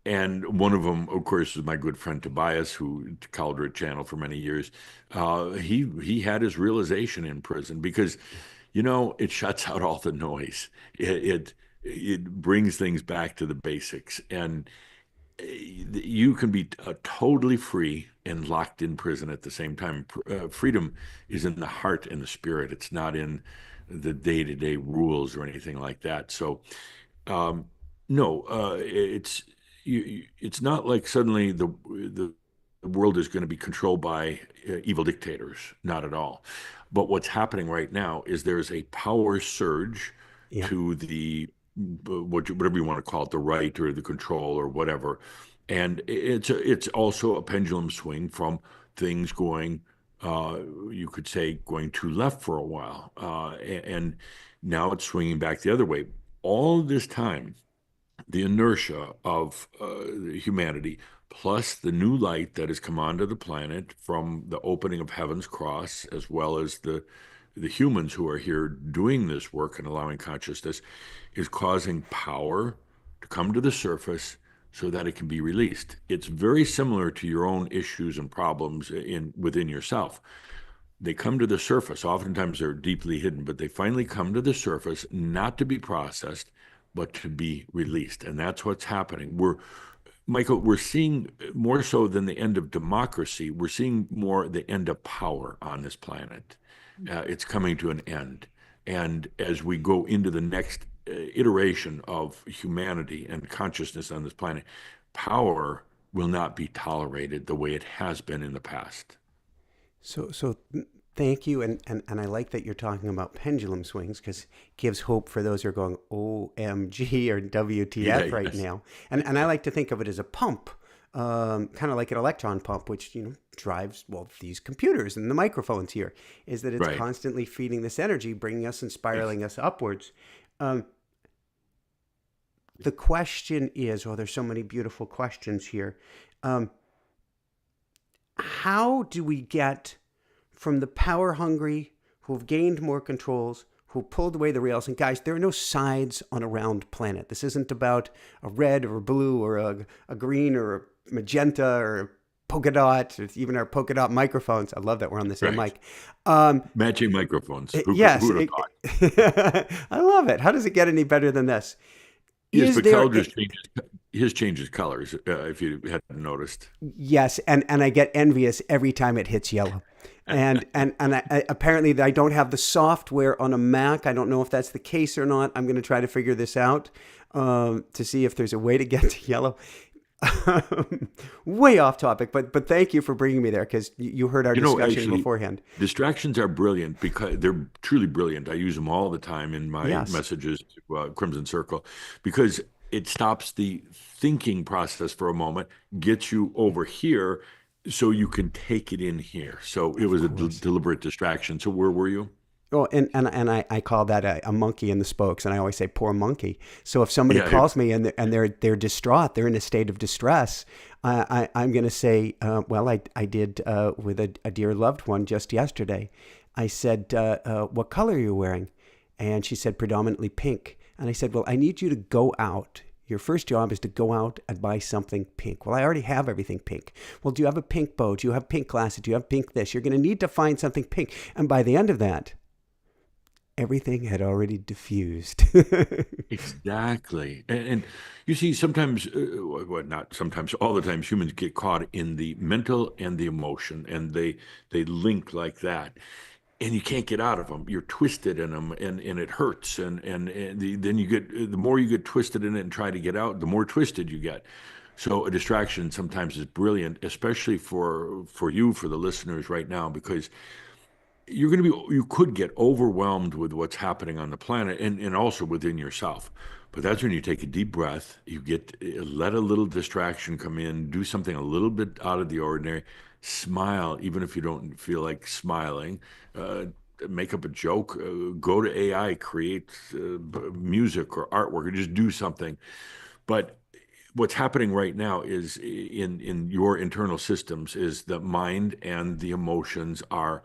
S2: And one of them, of course, is my good friend Tobias, who Calder Channel for many years. He had his realization in prison because, it shuts out all the noise. It brings things back to the basics, and you can be totally free and locked in prison at the same time. Freedom is in the heart and the spirit. It's not in the day-to-day rules or anything like that. So, no, it's not like suddenly the world is going to be controlled by evil dictators. Not at all. But what's happening right now is there's a power surge
S1: Yeah.
S2: to the whatever you want to call it, the right or the control or whatever, and it's also a pendulum swing from things going, you could say, going to left for a while, and now it's swinging back the other way. All this time, the inertia of humanity, plus the new light that has come onto the planet from the opening of Heaven's cross, as well as the humans who are here doing this work and allowing consciousness, is causing power to come to the surface so that it can be released. It's very similar to your own issues and problems within yourself. They come to the surface. Oftentimes they're deeply hidden, but they finally come to the surface, not to be processed, but to be released. And that's what's happening. Michael, we're seeing more so than the end of democracy, we're seeing more the end of power on this planet. It's coming to an end. And as we go into the next iteration of humanity and consciousness on this planet, power will not be tolerated the way it has been in the past.
S1: So thank you, and I like that you're talking about pendulum swings because it gives hope for those who are going OMG or
S2: Yeah,
S1: WTF right
S2: yes.
S1: now. And I like to think of it as a pump, kind of like an electron pump, which drives these computers and the microphones here. Is that it's
S2: Right.
S1: constantly feeding this energy, bringing us and
S2: Yes.
S1: spiraling us upwards. Um, the question is, there's so many beautiful questions here. Um, how do we get from the power hungry who've gained more controls, who pulled away the rails? And guys, there are no sides on a round planet. This isn't about a red or a blue or a green or a magenta or a polka dot, or even our polka dot microphones. I love that we're on the same
S2: Right.
S1: mic. Um,
S2: Matching microphones. Who
S1: yes,
S2: would have thought?
S1: I love it. How does it get any better than this?
S2: Yes,
S1: Is
S2: but
S1: there
S2: Calder's changes colors, if you hadn't noticed.
S1: Yes, and I get envious every time it hits yellow. And I apparently I don't have the software on a Mac. I don't know if that's the case or not. I'm going to try to figure this out to see if there's a way to get to yellow. Way off topic, but thank you for bringing me there because you heard our discussion
S2: Actually,
S1: beforehand.
S2: distractions are brilliant because they're truly brilliant. I use them all the time in my
S1: Yes.
S2: messages to Crimson Circle because it stops the thinking process for a moment, gets you over here so you can take it in here. So it
S1: Of
S2: was a
S1: course.
S2: deliberate distraction. So where were you?
S1: Oh, and I call that a monkey in the spokes, and I always say poor monkey. So if somebody
S2: Yeah,
S1: calls me and they're distraught, they're in a state of distress, I'm going to say, well, I did with a dear loved one just yesterday. I said, what color are you wearing? And she said predominantly pink. And I said, well, I need you to go out. Your first job is to go out and buy something pink. Well, I already have everything pink. Well, do you have a pink bow? Do you have pink glasses? Do you have pink this? You're going to need to find something pink. And by the end of that, everything had already diffused.
S2: exactly. And you see, sometimes, well, not sometimes, all the times, humans get caught in the mental and the emotion, and they link like that. And you can't get out of them. You're twisted in them, and it hurts. Then you get the more you get twisted in it and try to get out, the more twisted you get. So a distraction sometimes is brilliant, especially for you, for the listeners right now, because you could get overwhelmed with what's happening on the planet and also within yourself. But that's when you take a deep breath, you get let a little distraction come in, do something a little bit out of the ordinary, smile even if you don't feel like smiling, uh, make up a joke, go to AI, create music or artwork, or just do something. But what's happening right now is in your internal systems is the mind and the emotions are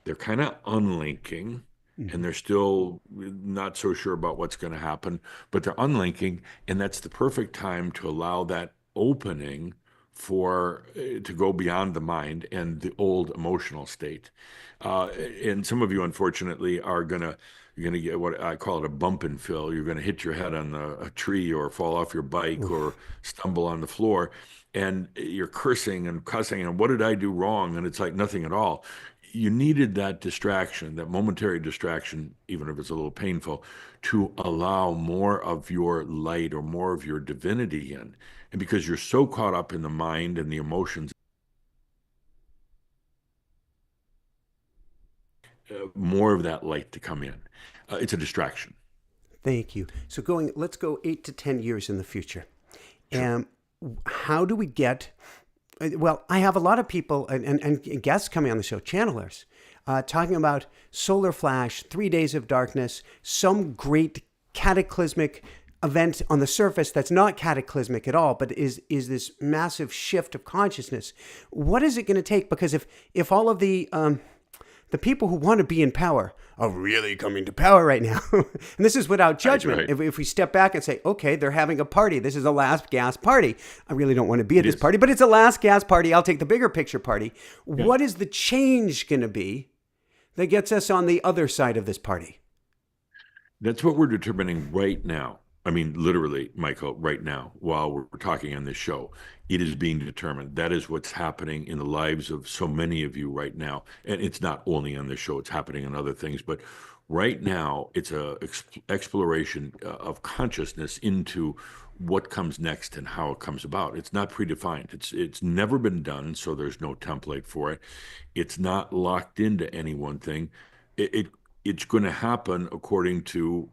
S2: they're kind of unlinking, and
S1: Mhm.
S2: they're still not so sure about what's going to happen, but they're unlinking, and that's the perfect time to allow that opening for to go beyond the mind and the old emotional state. And some of you, unfortunately, are gonna you're gonna get what I call it a bump and fill. You're gonna hit your head on a tree or fall off your bike or
S1: Oof.
S2: stumble on the floor, and you're cursing and cussing and what did I do wrong? And it's like nothing at all. You needed that distraction, that momentary distraction, even if it's a little painful, to allow more of your light or more of your divinity in. And because you're so caught up in the mind and the emotions, more of that light to come in. It's a distraction.
S1: Thank you. So let's go 8 to 10 years in the future.
S2: Sure.
S1: And how do we get, well, I have a lot of people and guests coming on the show, channelers, talking about solar flash, 3 days of darkness, some great cataclysmic event on the surface that's not cataclysmic at all, but is this massive shift of consciousness. What is it going to take? Because if all of the people who want to be in power are really coming to power right now. And this is without
S2: Right,
S1: judgment.
S2: right.
S1: If we step back and say, okay, they're having a party. This is a last gasp party. I really don't want to be at
S2: It
S1: this
S2: is.
S1: party, but it's a last gasp party. I'll take the bigger picture party.
S2: Yeah.
S1: What is the change going to be that gets us on the other side of this party?
S2: That's what we're determining right now. I mean, literally, Michael, right now, while we're talking on this show, it is being determined. That is what's happening in the lives of so many of you right now. And it's not only on this show, it's happening in other things. But right now, it's a exploration of consciousness into what comes next and how it comes about. It's not predefined. It's never been done, so there's no template for it. It's not locked into any one thing. It it's going to happen according to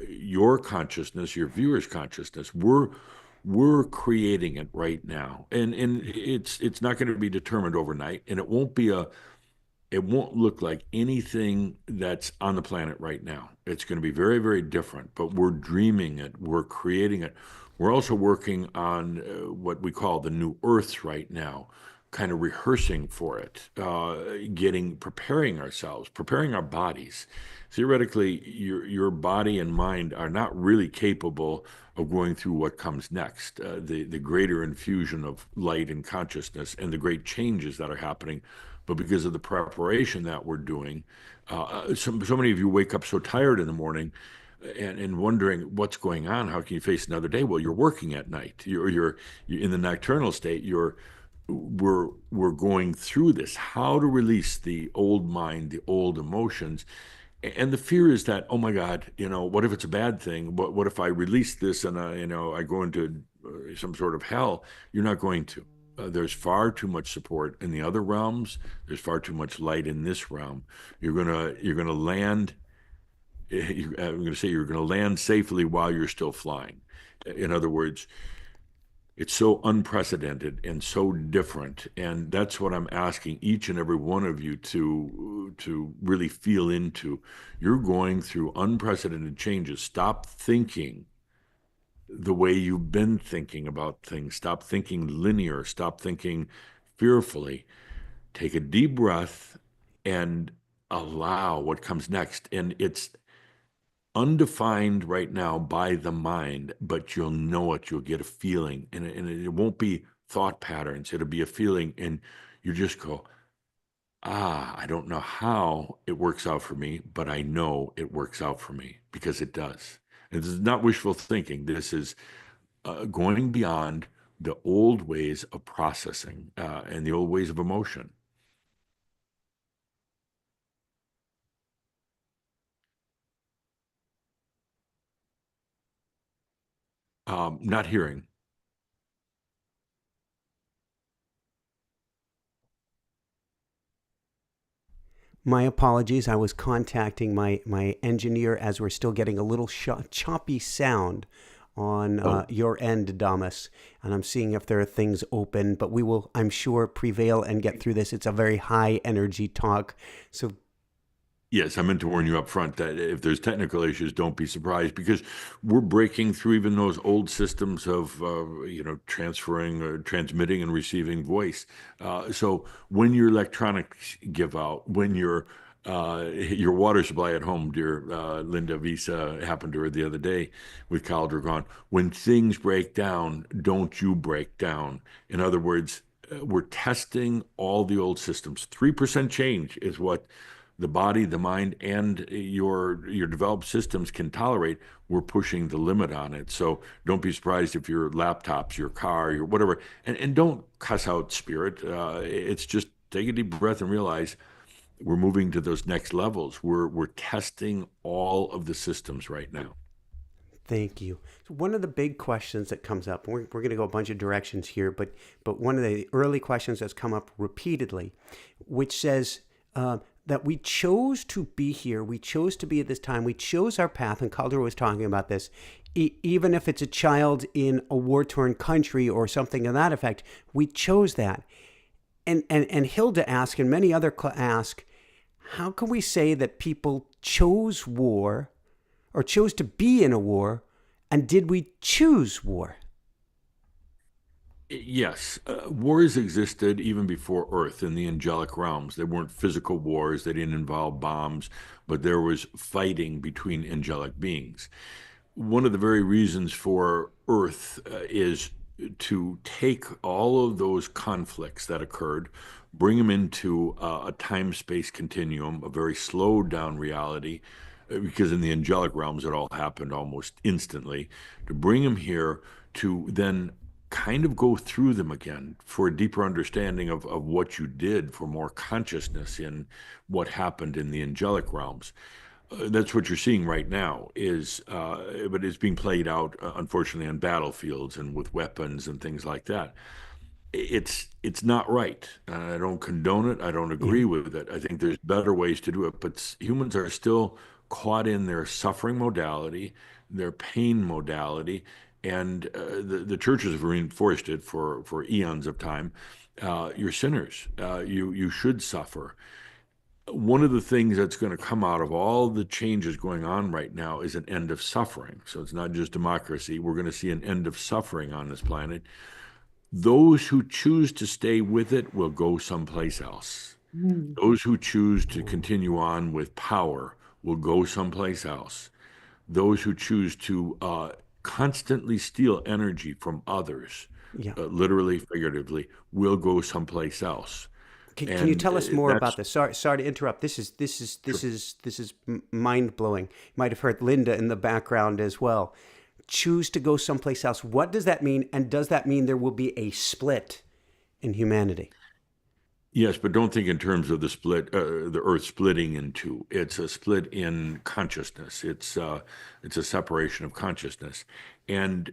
S2: your consciousness, your viewer's consciousness. We're creating it right now, and it's not going to be determined overnight, and it won't look like anything that's on the planet right now. It's going to be very, very different, but we're dreaming it, we're creating it. We're also working on what we call the new Earth right now, kind of rehearsing for it, preparing ourselves, preparing our bodies. Theoretically, your body and mind are not really capable of going through what comes next, the greater infusion of light and consciousness and the great changes that are happening, but because of the preparation that we're doing, so many of you wake up so tired in the morning and wondering what's going on. How can you face another day? Well, you're working at night. You're in the nocturnal state. We're going through this. How to release the old mind, the old emotions, and the fear is that, oh my God, what if it's a bad thing? What if I release this and I go into some sort of hell? You're not going to. There's far too much support in the other realms. There's far too much light in this realm. You're gonna land. I'm going to say you're going to land safely while you're still flying. In other words, it's so unprecedented and so different, and that's what I'm asking each and every one of you to really feel into. You're going through unprecedented changes. Stop thinking the way you've been thinking about things. Stop thinking linear. Stop thinking fearfully. Take a deep breath and allow what comes next. And it's undefined right now by the mind, but you'll know it. You'll get a feeling, and it won't be thought patterns. It'll be a feeling, and you just go, ah, I don't know how it works out for me, but I know it works out for me because it does. And this is not wishful thinking. This is going beyond the old ways of processing and the old ways of emotion. Not hearing.
S1: My apologies. I was contacting my engineer as we're still getting a little choppy sound on
S2: Oh,
S1: your end, Adamus. And I'm seeing if there are things open, but we will, I'm sure, prevail and get through this. It's a very high energy talk. So
S2: yes, I meant to warn you up front that if there's technical issues, don't be surprised because we're breaking through even those old systems of transferring or transmitting and receiving voice. So when your electronics give out, when your water supply at home, dear Linda Visa, happened to her the other day with Caldera gone. When things break down, don't you break down. In other words, we're testing all the old systems. 3% change is what the body, the mind, and your developed systems can tolerate. We're pushing the limit on it. So don't be surprised if your laptops, your car, your whatever, and don't cuss out spirit. It's just take a deep breath and realize we're moving to those next levels. We're testing all of the systems right now.
S1: thank you. So one of the big questions that comes up, we're going to go a bunch of directions here, but one of the early questions that's come up repeatedly, which says that we chose to be here, we chose to be at this time, we chose our path, and Caldera was talking about this, even if it's a child in a war-torn country or something of that effect, we chose that. And Hilda asked, and many other ask, how can we say that people chose war or chose to be in a war, and did we choose war?
S2: Yes, wars existed even before Earth in the angelic realms. They weren't physical wars, they didn't involve bombs, but there was fighting between angelic beings. One of the very reasons for Earth is to take all of those conflicts that occurred, bring them into a time space continuum, a very slowed down reality, because in the angelic realms it all happened almost instantly, to bring them here to then kind of go through them again for a deeper understanding of what you did, for more consciousness in what happened in the angelic realms. That's what you're seeing right now but it's being played out, unfortunately, on battlefields and with weapons and things like that. It's not right. I don't condone it. I don't
S1: Yeah,
S2: agree with it. I think there's better ways to do it, but humans are still caught in their suffering modality, their pain modality, and the churches have reinforced it for eons of time. You're sinners. You should suffer. One of the things that's going to come out of all the changes going on right now is an end of suffering. So it's not just democracy. We're going to see an end of suffering on this planet. Those who choose to stay with it will go someplace else.
S3: Mm.
S2: Those who choose to continue on with power will go someplace else. Those who choose to constantly steal energy from others,
S1: yeah.
S2: literally, figuratively, will go someplace else.
S1: Can you
S2: And
S1: tell us more about
S2: that's
S1: this? Sorry to interrupt. This is mind blowing. You might have heard Linda in the background as well. Choose to go someplace else. What does that mean? And does that mean there will be a split in humanity?
S2: Yes, but don't think in terms of the Earth splitting in two. It's a split in consciousness. It's a separation of consciousness, and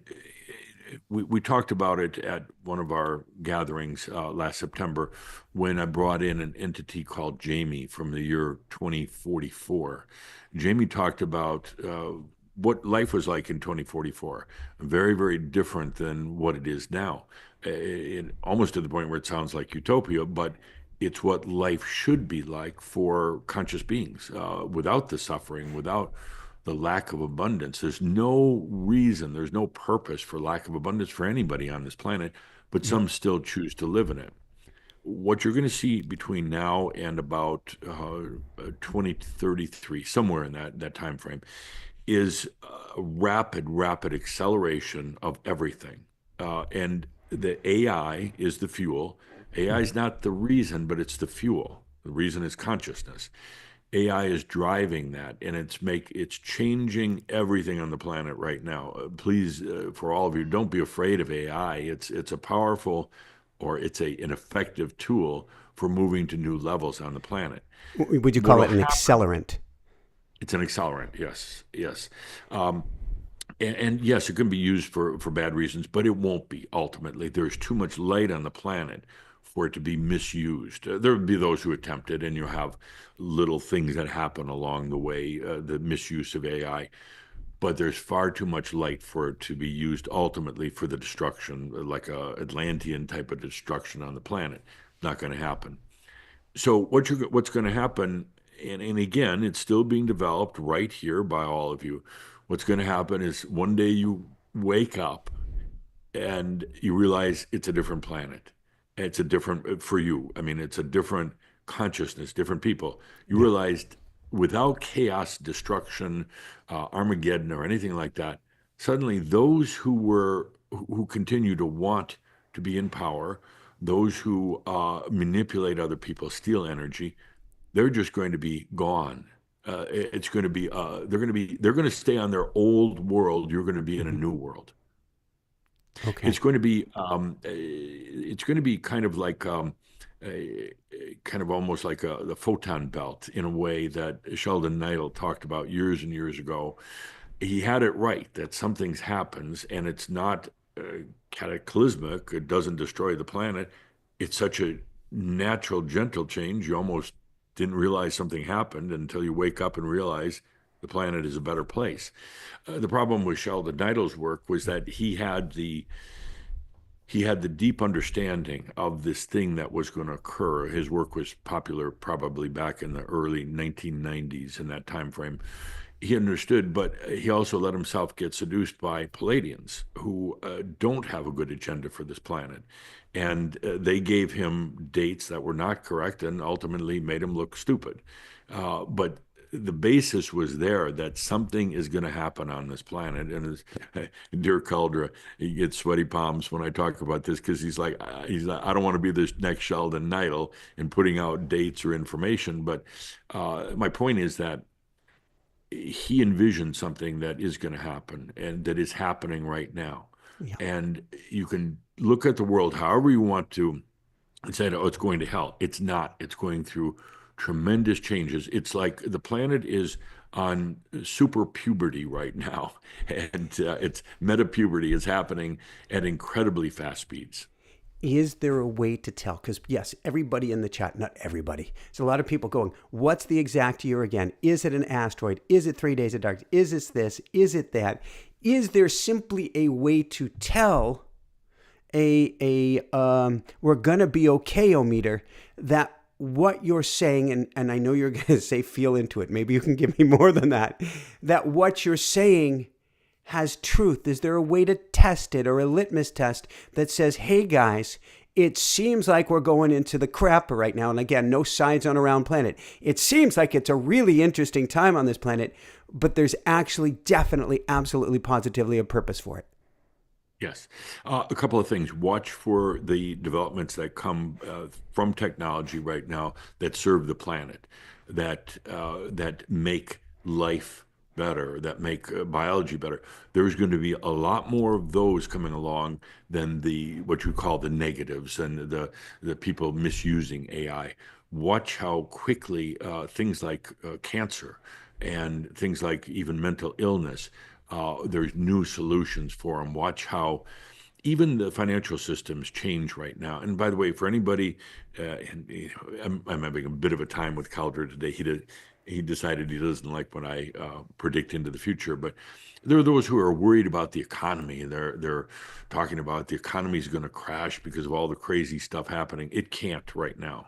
S2: we talked about it at one of our gatherings last September when I brought in an entity called Jamie from the year 2044. Jamie talked about what life was like in 2044, very, very different than what it is now. Almost to the point where it sounds like utopia, but It's what life should be like for conscious beings, without the suffering, without the lack of abundance. There's no reason, there's no purpose for lack of abundance for anybody on this planet, but
S1: Yep.
S2: some still choose to live in it. What you're going to see between now and about 2033, somewhere in that time frame, is a rapid acceleration of everything. And the AI is the fuel. AI is not the reason, but it's the fuel. The reason is consciousness. AI is driving that, and it's changing everything on the planet right now. Please, for all of you, don't be afraid of AI. It's a powerful, or it's an effective tool for moving to new levels on the planet.
S1: Would you call
S2: What'll
S1: it an
S2: happen?
S1: accelerant?
S2: It's an accelerant. Yes, yes. Um, and yes, it can be used for bad reasons, but it won't be ultimately. There's too much light on the planet for it to be misused. There would be those who attempt it, and you have little things that happen along the way, the misuse of AI. But there's far too much light for it to be used ultimately for the destruction, like a Atlantean type of destruction on the planet. Not going to happen. So what's going to happen, and again, it's still being developed right here by all of you. What's going to happen is one day you wake up and you realize it's a different planet. It's a different for you. I mean, it's a different consciousness, different people. You
S1: Yeah.
S2: realized without chaos, destruction, Armageddon, or anything like that, suddenly those who continue to want to be in power, those who manipulate other people, steal energy, they're just going to be gone. It's going to be they're going to stay on their old world. You're going to be in a
S1: Mhm.
S2: new world.
S1: Okay.
S2: It's going to be kind of like kind of almost like the photon belt in a way that Sheldon Knight talked about years and years ago. He had it right that something happens and it's not cataclysmic. It doesn't destroy the planet. It's such a natural, gentle change. You almost didn't realize something happened until you wake up and realize the planet is a better place. The problem with Sheldon Knight's work was that he had the deep understanding of this thing that was going to occur. His work was popular probably back in the early 1990s in that time frame. He understood, but he also let himself get seduced by Palladians who don't have a good agenda for this planet. And they gave him dates that were not correct and ultimately made him look stupid. But the basis was there that something is going to happen on this planet. And as Dirk Caldra, he gets sweaty palms when I talk about this because he's like, I don't want to be this next Sheldon Knight in putting out dates or information. But my point is that he envisioned something that is going to happen and that is happening right now.
S1: Yeah.
S2: And you can look at the world however you want to and say, oh, it's going to hell. It's not. It's going through tremendous changes. It's like the planet is on super puberty right now, and it's meta puberty is happening at incredibly fast speeds.
S1: Is there a way to tell? Because, yes, everybody in the chat, not everybody. There's a lot of people going, what's the exact year again? Is it an asteroid? Is it 3 days of darkness? Is it this? Is it that? Is there simply a way to tell we're gonna be okay meter that what you're saying, and I know you're gonna say feel into it, maybe you can give me more than that what you're saying has truth? Is there a way to test it, or a litmus test that says, hey guys, it seems like we're going into the crapper right now? And again, no sides on a round planet. It seems like it's a really interesting time on this planet, but there's actually definitely, absolutely, positively a purpose for it.
S2: Yes. A couple of things. Watch for the developments that come from technology right now that serve the planet, that make life better, that make biology better. There's going to be a lot more of those coming along than the what you call the negatives and the people misusing AI. Watch how quickly things like cancer and things like even mental illness, there's new solutions for them. Watch how even the financial systems change right now. And by the way, for anybody, and I'm having a bit of a time with Calder today. He decided he doesn't like when I predict into the future, but there are those who are worried about the economy. They're talking about the economy is going to crash because of all the crazy stuff happening. It can't right now.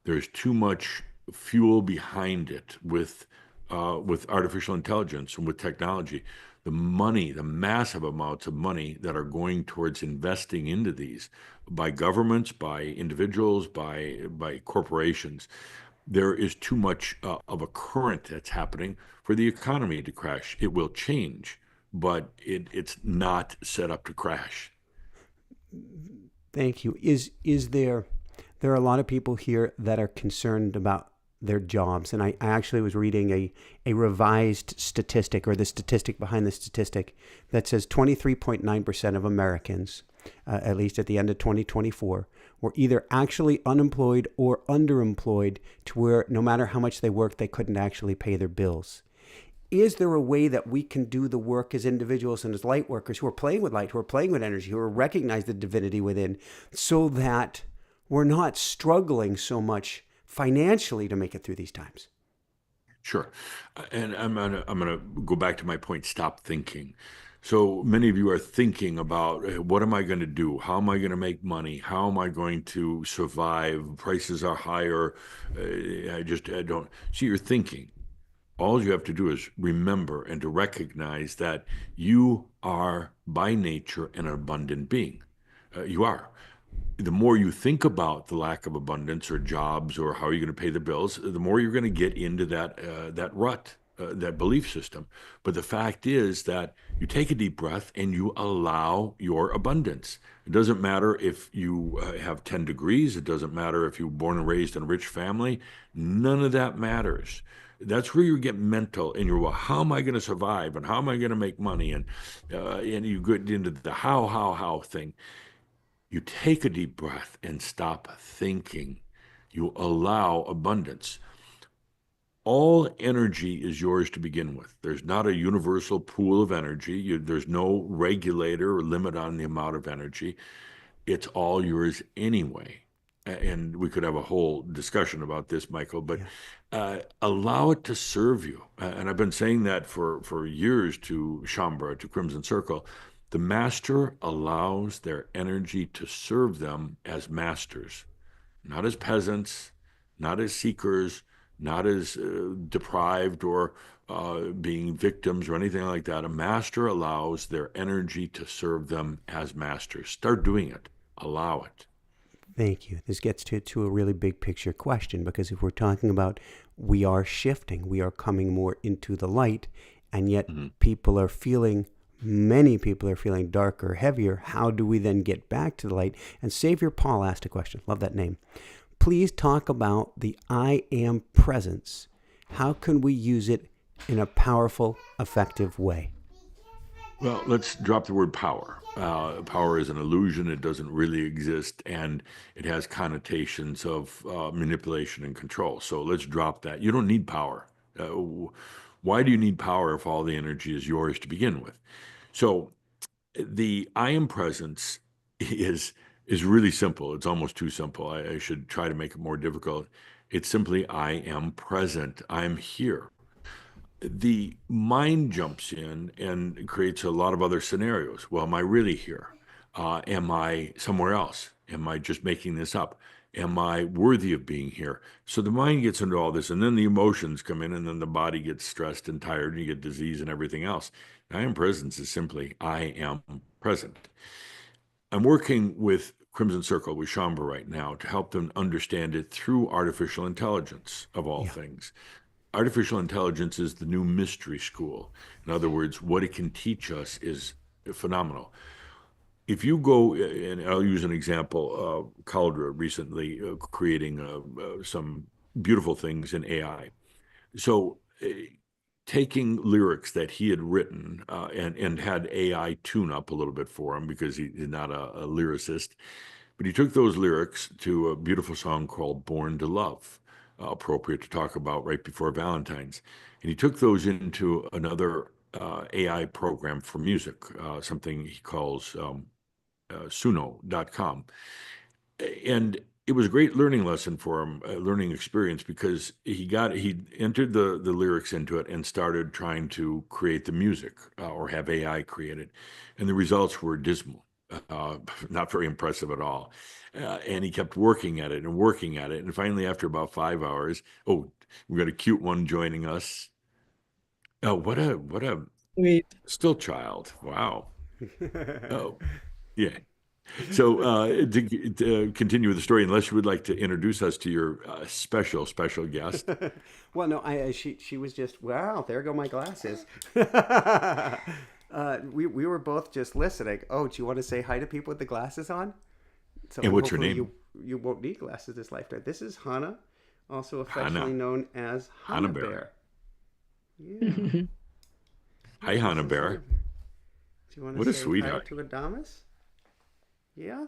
S2: There's too much fuel behind it with artificial intelligence and with technology. The money, the massive amounts of money that are going towards investing into these by governments, by individuals, by corporations, there is too much of a current that's happening for the economy to crash. It will change, but it's not set up to crash.
S1: Thank you. Is there are a lot of people here that are concerned about their jobs, and I actually was reading a revised statistic, or the statistic behind the statistic, that says 23.9% of Americans, at least at the end of 2024, were either actually unemployed or underemployed, to where no matter how much they worked, they couldn't actually pay their bills. Is there a way that we can do the work as individuals and as light workers who are playing with light, who are playing with energy, who are recognize the divinity within, so that we're not struggling so much financially to make it through these times?
S2: Sure. And I'm gonna go back to my point, stop thinking. So many of you are thinking about what am I going to do? How am I going to make money? How am I going to survive? Prices are higher. I don't see, you're thinking. All you have to do is remember and to recognize that you are by nature an abundant being. You are. The more you think about the lack of abundance or jobs or how you're going to pay the bills, the more you're going to get into that rut, that belief system. But the fact is that you take a deep breath and you allow your abundance. It doesn't matter if you have 10 degrees. It doesn't matter if you're born and raised in a rich family. None of that matters. That's where you get mental and you're, well, how am I going to survive and how am I going to make money? And you get into the how thing. You take a deep breath and stop thinking. You allow abundance. All energy is yours to begin with. There's not a universal pool of energy. There's no regulator or limit on the amount of energy. It's all yours anyway. And we could have a whole discussion about this, Michael, but
S1: Yeah.
S2: allow it to serve you. And I've been saying that for years to Shambhala, to Crimson Circle. The master allows their energy to serve them as masters, not as peasants, not as seekers, not as deprived or being victims or anything like that. A master allows their energy to serve them as masters. Start doing it. Allow it.
S1: Thank you. This gets to a really big picture question, because if we're talking about we are shifting, we are coming more into the light, and yet
S2: Mhm.
S1: many people are feeling darker, heavier. How do we then get back to the light? And Savior Paul asked a question. Love that name. Please talk about the I am presence. How can we use it in a powerful, effective way?
S2: Well, let's drop the word power. Power is an illusion. It doesn't really exist, and it has connotations of manipulation and control. So let's drop that. You don't need power. Why do you need power if all the energy is yours to begin with? So the I am presence is is really simple. It's almost too simple. I should try to make it more difficult. It's simply I am present. I'm here. The mind jumps in and creates a lot of other scenarios. Well, am I really here? Am I somewhere else? Am I just making this up? Am I worthy of being here? So the mind gets into all this, and then the emotions come in, and then the body gets stressed and tired, and you get disease and everything else. I am presence is simply I am present. I'm working with Crimson Circle with Shamba right now to help them understand it through artificial intelligence, of all
S1: Yeah.
S2: things. Artificial intelligence is the new mystery school. In other words, what it can teach us is phenomenal. If you go, and I'll use an example, Caldera recently creating some beautiful things in AI. So, taking lyrics that he had written and had AI tune up a little bit for him because he's not a lyricist, but he took those lyrics to a beautiful song called Born to Love, appropriate to talk about right before Valentine's. And he took those into another AI program for music, something he calls suno.com. And it was a great learning lesson for him, a learning experience, because he entered the lyrics into it and started trying to create the music or have AI create it. And the results were dismal. uh, not very impressive at all. And he kept working at it and working at it. And finally, after about 5 hours, oh, we got a cute one joining us. Oh, what a
S3: Sweet.
S2: still child. Wow. Oh, yeah. So to continue with the story, unless you would like to introduce us to your special guest.
S1: Well, no, she was just wow. There go my glasses. We were both just listening. Oh, do you want to say hi to people with the glasses on? So,
S2: And
S1: and
S2: what's her
S1: hopefully
S2: name?
S1: you won't need glasses this lifetime. This is Hannah, also affectionately
S2: Hannah.
S1: known as
S2: Hannah
S1: Hannah
S2: Bear.
S1: Bear. Yeah,
S2: Hi,
S1: yeah. This
S2: Hannah
S1: is Hannah
S2: Bear.
S1: Bear. Do you want to
S2: What a
S1: say hi
S2: sweetheart.
S1: to Adamus? Yeah.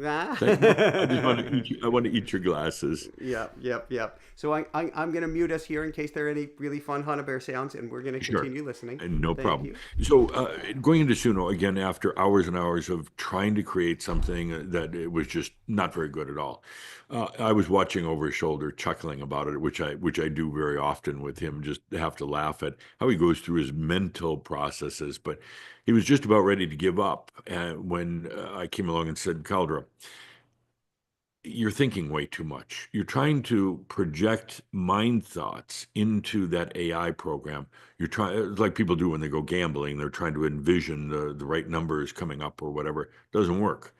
S1: Ah.
S2: No, I just want to eat. I want to eat your glasses.
S1: Yep. So I'm going to mute us here in case there are any really fun Hana Bear sounds, and we're going to
S2: Sure.
S1: continue listening.
S2: No
S1: Thank
S2: problem.
S1: you.
S2: So, going into Suno again after hours and hours of trying to create something that it was just not very good at all. I was watching over his shoulder, chuckling about it, which I do very often with him. Just have to laugh at how he goes through his mental processes. But he was just about ready to give up when I came along and said, Caldera, you're thinking way too much. You're trying to project mind thoughts into that AI program. You're trying, like people do when they go gambling, they're trying to envision the right numbers coming up or whatever. It doesn't work.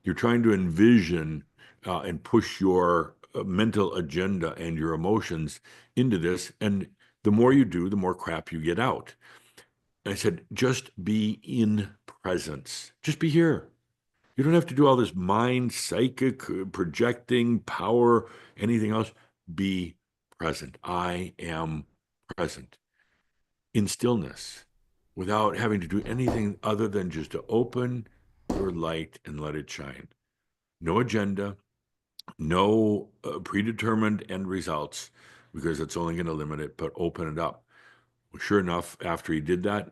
S2: You're trying to envision and push your mental agenda and your emotions into this. And the more you do, the more crap you get out. And I said, just be in presence. Just be here. You don't have to do all this mind, psychic, projecting, power, anything else. Be present. I am present in stillness without having to do anything other than just to open your light and let it shine. No agenda, no predetermined end results, because it's only going to limit it, but open it up. Well, sure enough, after he did that,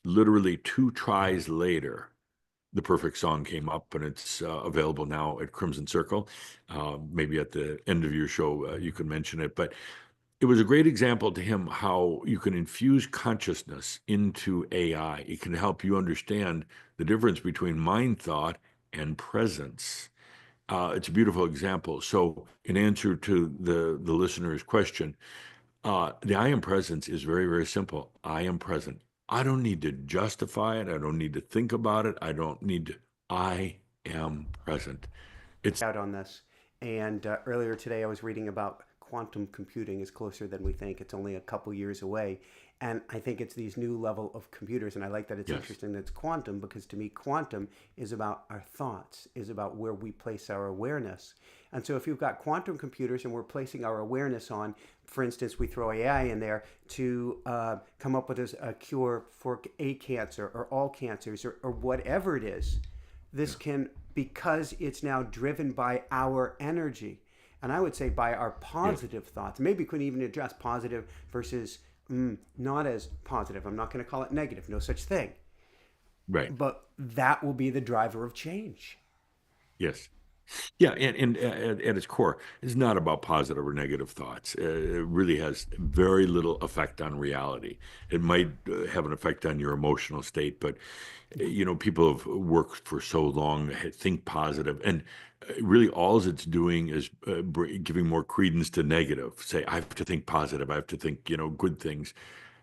S2: literally 2 tries later, the perfect song came up, and it's available now at Crimson Circle. Maybe at the end of your show, you can mention it. But it was a great example to him how you can infuse consciousness into AI. It can help you understand the difference between mind thought and presence. It's a beautiful example. So, in answer to the listener's question, the I am presence is very, very simple. I am present. I don't need to justify it. I don't need to think about it. I don't need to. I am present. It's
S1: Out on this. And earlier today, I was reading about quantum computing is closer than we think. It's only a couple years away. And I think it's these new level of computers. And I like that it's
S2: yes,
S1: interesting that it's quantum because to me, quantum is about our thoughts, is about where we place our awareness. And so if you've got quantum computers and we're placing our awareness on, for instance, we throw AI in there to come up with a cure for a cancer or all cancers or whatever it is, this
S2: yeah,
S1: can, because it's now driven by our energy, and I would say by our
S2: yes,
S1: positive thoughts. Maybe we couldn't even address positive versus not as positive. I'm not going to call it negative, no such thing.
S2: right,
S1: But that will be the driver of change.
S2: yes. Yeah, and at its core, it's not about positive or negative thoughts. It really has very little effect on reality. It might have an effect on your emotional state, but people have worked for so long, think positive, and really all it's doing is giving more credence to negative. Say, I have to think positive. I have to think, good things.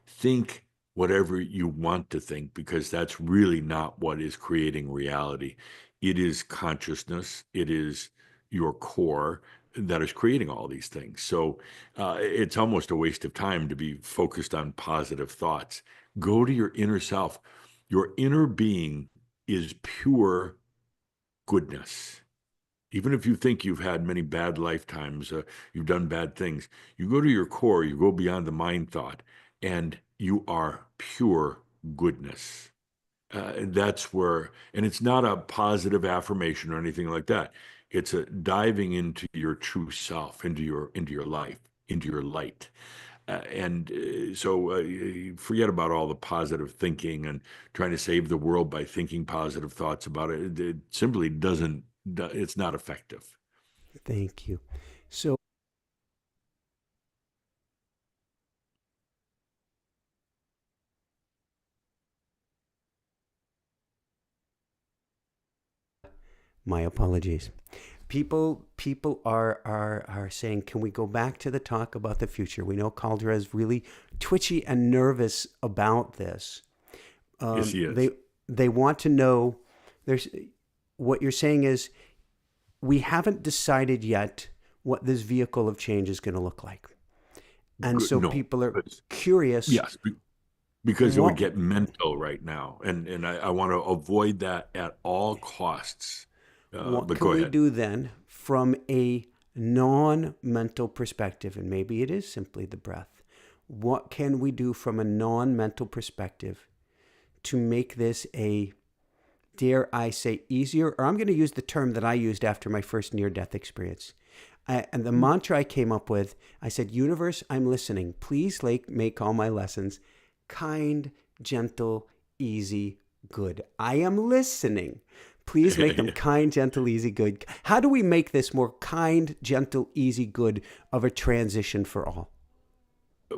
S2: Think whatever you want to think because that's really not what is creating reality. It is consciousness, it is your core that is creating all these things. So it's almost a waste of time to be focused on positive thoughts. Go to your inner self. Your inner being is pure goodness. Even if you think you've had many bad lifetimes, you've done bad things, you go to your core, you go beyond the mind thought, and you are pure goodness. That's where, and it's not a positive affirmation or anything like that. It's a diving into your true self, into your life, into your light. So forget about all the positive thinking and trying to save the world by thinking positive thoughts about it. It simply doesn't, it's not effective.
S1: Thank you. So My apologies. People are saying, can we go back to the talk about the future? We know Caldera is really twitchy and nervous about this.
S2: Yes, he
S1: They
S2: is.
S1: they want to know. There's what you're saying is we haven't decided yet what this vehicle of change is going to look like, and
S2: Good.
S1: so
S2: No,
S1: people are
S2: because
S1: curious.
S2: yes, because it would
S1: What
S2: get mental right now, and I want to avoid that at all costs.
S1: what
S2: But
S1: can
S2: go
S1: we
S2: ahead.
S1: do then from a non-mental perspective? And maybe it is simply the breath. What can we do from a non-mental perspective to make this a, dare I say, easier? Or I'm going to use the term that I used after my first near-death experience. And the mantra I came up with, I said, universe, I'm listening. Please make all my lessons kind, gentle, easy, good. I am listening. Please make them kind, gentle, easy, good. How do we make this more kind, gentle, easy, good of a transition for all?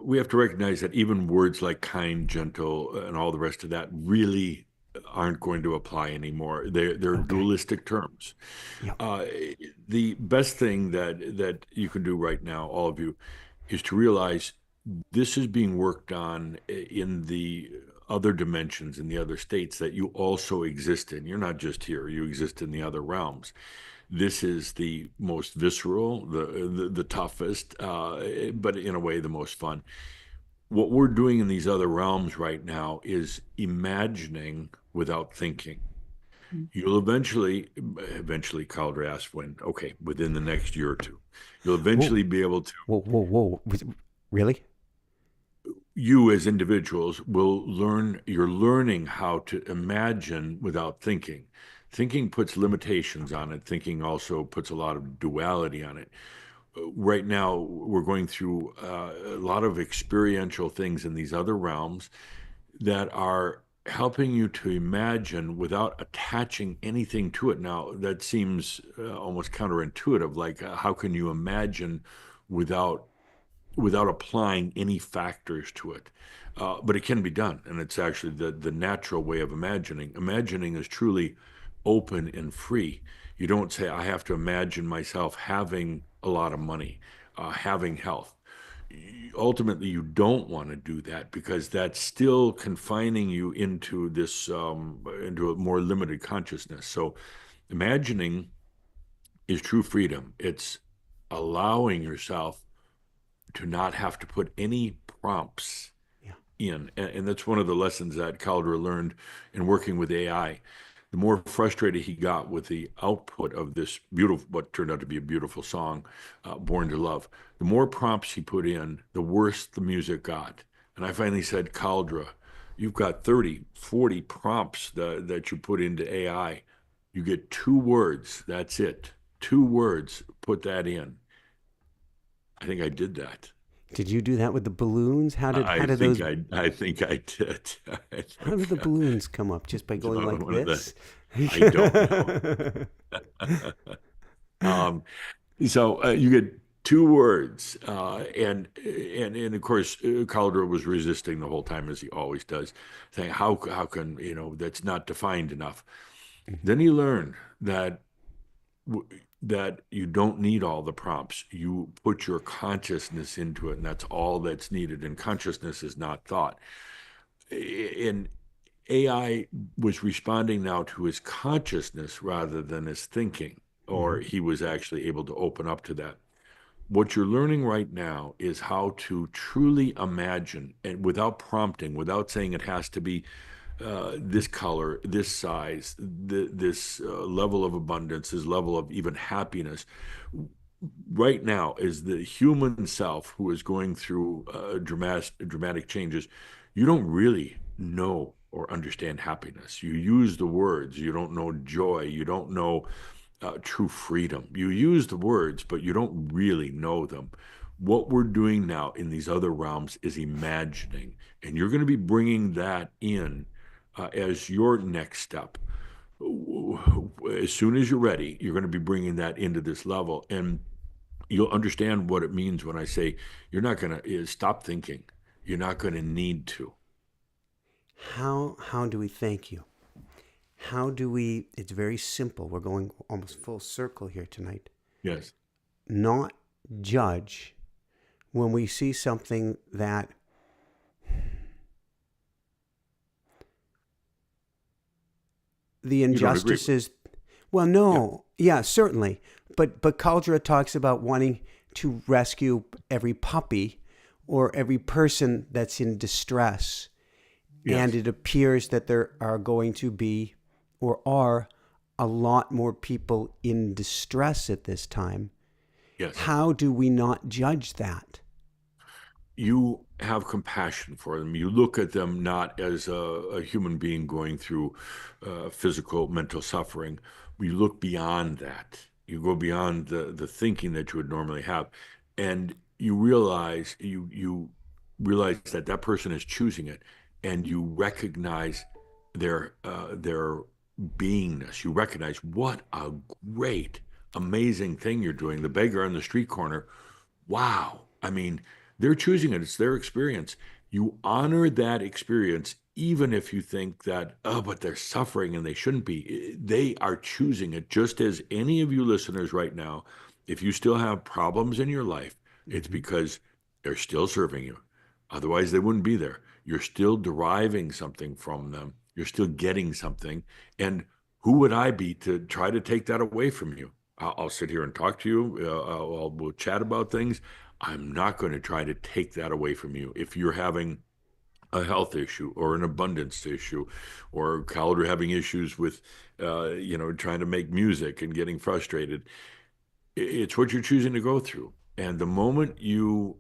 S2: We have to recognize that even words like kind, gentle, and all the rest of that really aren't going to apply anymore. They're
S1: Okay.
S2: dualistic terms.
S1: Yeah.
S2: Uh, the best thing that you can do right now, all of you, is to realize this is being worked on in the other dimensions, in the other states that you also exist in. You're not just here, you exist in the other realms. This is the most visceral, the toughest, but in a way the most fun. What we're doing in these other realms right now is imagining without thinking. You'll eventually, Caldera asked when, okay, within the next year or two, you'll
S1: Whoa,
S2: eventually be able to,
S1: whoa. Really?
S2: you as individuals will learn, you're learning how to imagine without thinking. Thinking puts limitations on it. Thinking also puts a lot of duality on it. Right now, we're going through a lot of experiential things in these other realms that are helping you to imagine without attaching anything to it. Now, that seems almost counterintuitive. Like, how can you imagine without applying any factors to it? But it can be done, and it's actually the natural way of imagining. Imagining is truly open and free. You don't say, I have to imagine myself having a lot of money, having health. Ultimately, you don't want to do that because that's still confining you into this into a more limited consciousness. So imagining is true freedom. It's allowing yourself to not have to put any prompts
S1: Yeah.
S2: in. And that's one of the lessons that Caldera learned in working with AI. The more frustrated he got with the output of this beautiful, what turned out to be a beautiful song, Born to Love, the more prompts he put in, the worse the music got. And I finally said, Caldera, you've got 30, 40 prompts that you put into AI. You get 2 words. That's it. 2 words. Put that in. I think I did that.
S1: Did you do that with the balloons?
S2: I think I think I did. I
S1: How did
S2: think
S1: the balloons come up? Just by
S2: it's
S1: going like
S2: one of the
S1: this?
S2: I don't know. Um, so you get 2 words, and of course, Caldera was resisting the whole time, as he always does, saying, "How can that's not defined enough?" Then he learned that that you don't need all the prompts. You put your consciousness into it, and that's all that's needed. And consciousness is not thought. And AI was responding now to his consciousness rather than his thinking, or
S1: Mhm.
S2: he was actually able to open up to that. What you're learning right now is how to truly imagine, and without prompting, without saying it has to be this color, this size, this level of abundance, this level of even happiness. Right now, is the human self who is going through dramatic changes. You don't really know or understand happiness. You use the words. You don't know joy. You don't know true freedom. You use the words, but you don't really know them. What we're doing now in these other realms is imagining, and you're going to be bringing that in as your next step. As soon as you're ready, you're going to be bringing that into this level, and you'll understand what it means when I say you're not going to stop thinking. You're not going to need to.
S1: How do we thank you? How do we, it's very simple. We're going almost full circle here tonight.
S2: Yes.
S1: Not judge when we see something that the
S2: You don't agree with.
S1: injustices, well,
S2: Yeah.
S1: no, yeah, certainly. But Caldra talks about wanting to rescue every puppy or every person that's in distress. And
S2: Yes.
S1: it appears that there are going to be or are a lot more people in distress at this time.
S2: Yes.
S1: How do we not judge that?
S2: You have compassion for them. You look at them not as a human being going through physical, mental suffering. You look beyond that. You go beyond the thinking that you would normally have, and you realize that that person is choosing it, and you recognize their beingness. You recognize what a great, amazing thing you're doing. The beggar on the street corner. Wow. I mean, they're choosing it. It's their experience. You honor that experience, even if you think that, oh, but they're suffering and they shouldn't be. They are choosing it, just as any of you listeners right now, if you still have problems in your life, it's
S1: Mm-hmm.
S2: because they're still serving you. Otherwise, they wouldn't be there. You're still deriving something from them. You're still getting something. And who would I be to try to take that away from you? I'll sit here and talk to you. We'll chat about things. I'm not going to try to take that away from you. If you're having a health issue or an abundance issue, or Calder having issues with, trying to make music and getting frustrated, it's what you're choosing to go through. And the moment you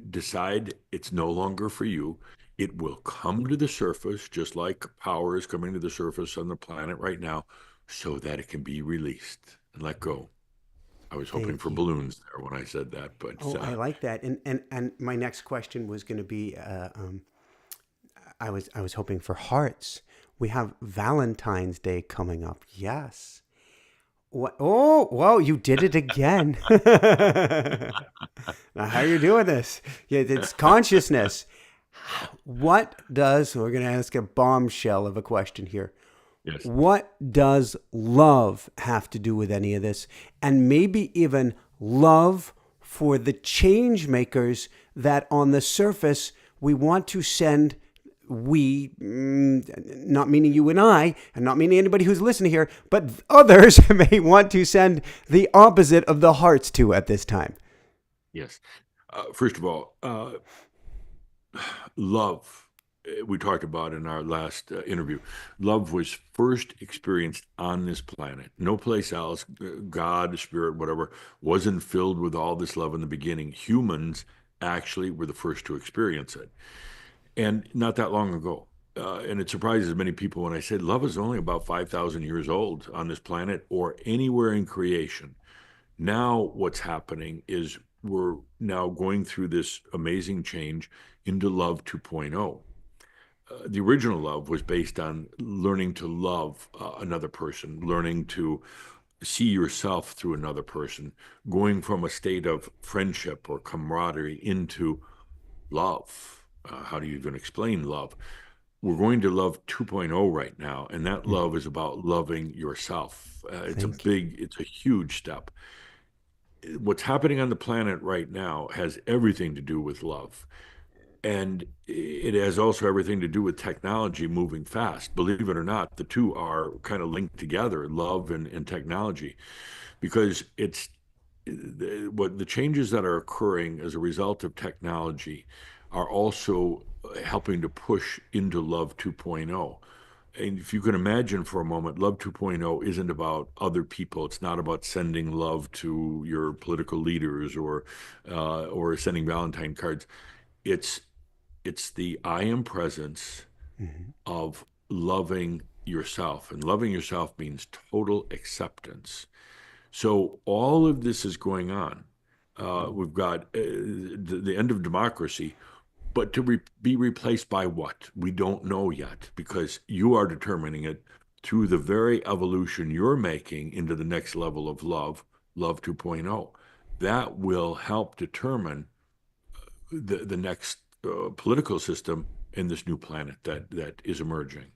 S2: decide it's no longer for you, it will come to the surface, just like power is coming to the surface on the planet right now, so that it can be released and let go. I was hoping
S1: Thank
S2: for
S1: you.
S2: balloons there when I said that, but
S1: Oh, I like that. And my next question was going to be, I was hoping for hearts. We have Valentine's Day coming up. Yes. What? Oh, whoa! You did it again. Now, how are you doing this? Yeah, it's consciousness. What does? We're going to ask a bombshell of a question here.
S2: yes.
S1: What does love have to do with any of this? And maybe even love for the change makers that on the surface we want to send, not meaning you and I, and not meaning anybody who's listening here, but others may want to send the opposite of the hearts to at this time.
S2: Yes. First of all, love, we talked about in our last interview. Love was first experienced on this planet. No place else, God, spirit, whatever, wasn't filled with all this love in the beginning. Humans actually were the first to experience it. And not that long ago. And it surprises many people when I say love is only about 5,000 years old on this planet or anywhere in creation. Now, what's happening is we're now going through this amazing change into Love 2.0. The original love was based on learning to love another person, learning to see yourself through another person, going from a state of friendship or camaraderie into love. How do you even explain love? We're going to Love 2.0 right now, and that
S1: Mhm.
S2: love is about loving yourself.
S1: Thank you.
S2: It's a huge step. What's happening on the planet right now has everything to do with love. And it has also everything to do with technology moving fast. Believe it or not, the two are kind of linked together, love and technology, because it's what the changes that are occurring as a result of technology are also helping to push into Love 2.0. And if you can imagine for a moment, Love 2.0 isn't about other people. It's not about sending love to your political leaders or sending Valentine cards. It's it's the I am presence
S1: Mhm.
S2: of loving yourself, and loving yourself means total acceptance. So all of this is going on. We've got the end of democracy, but to be replaced by what? We don't know yet because you are determining it through the very evolution you're making into the next level of love, Love 2.0. That will help determine the next political system in this new planet that is emerging.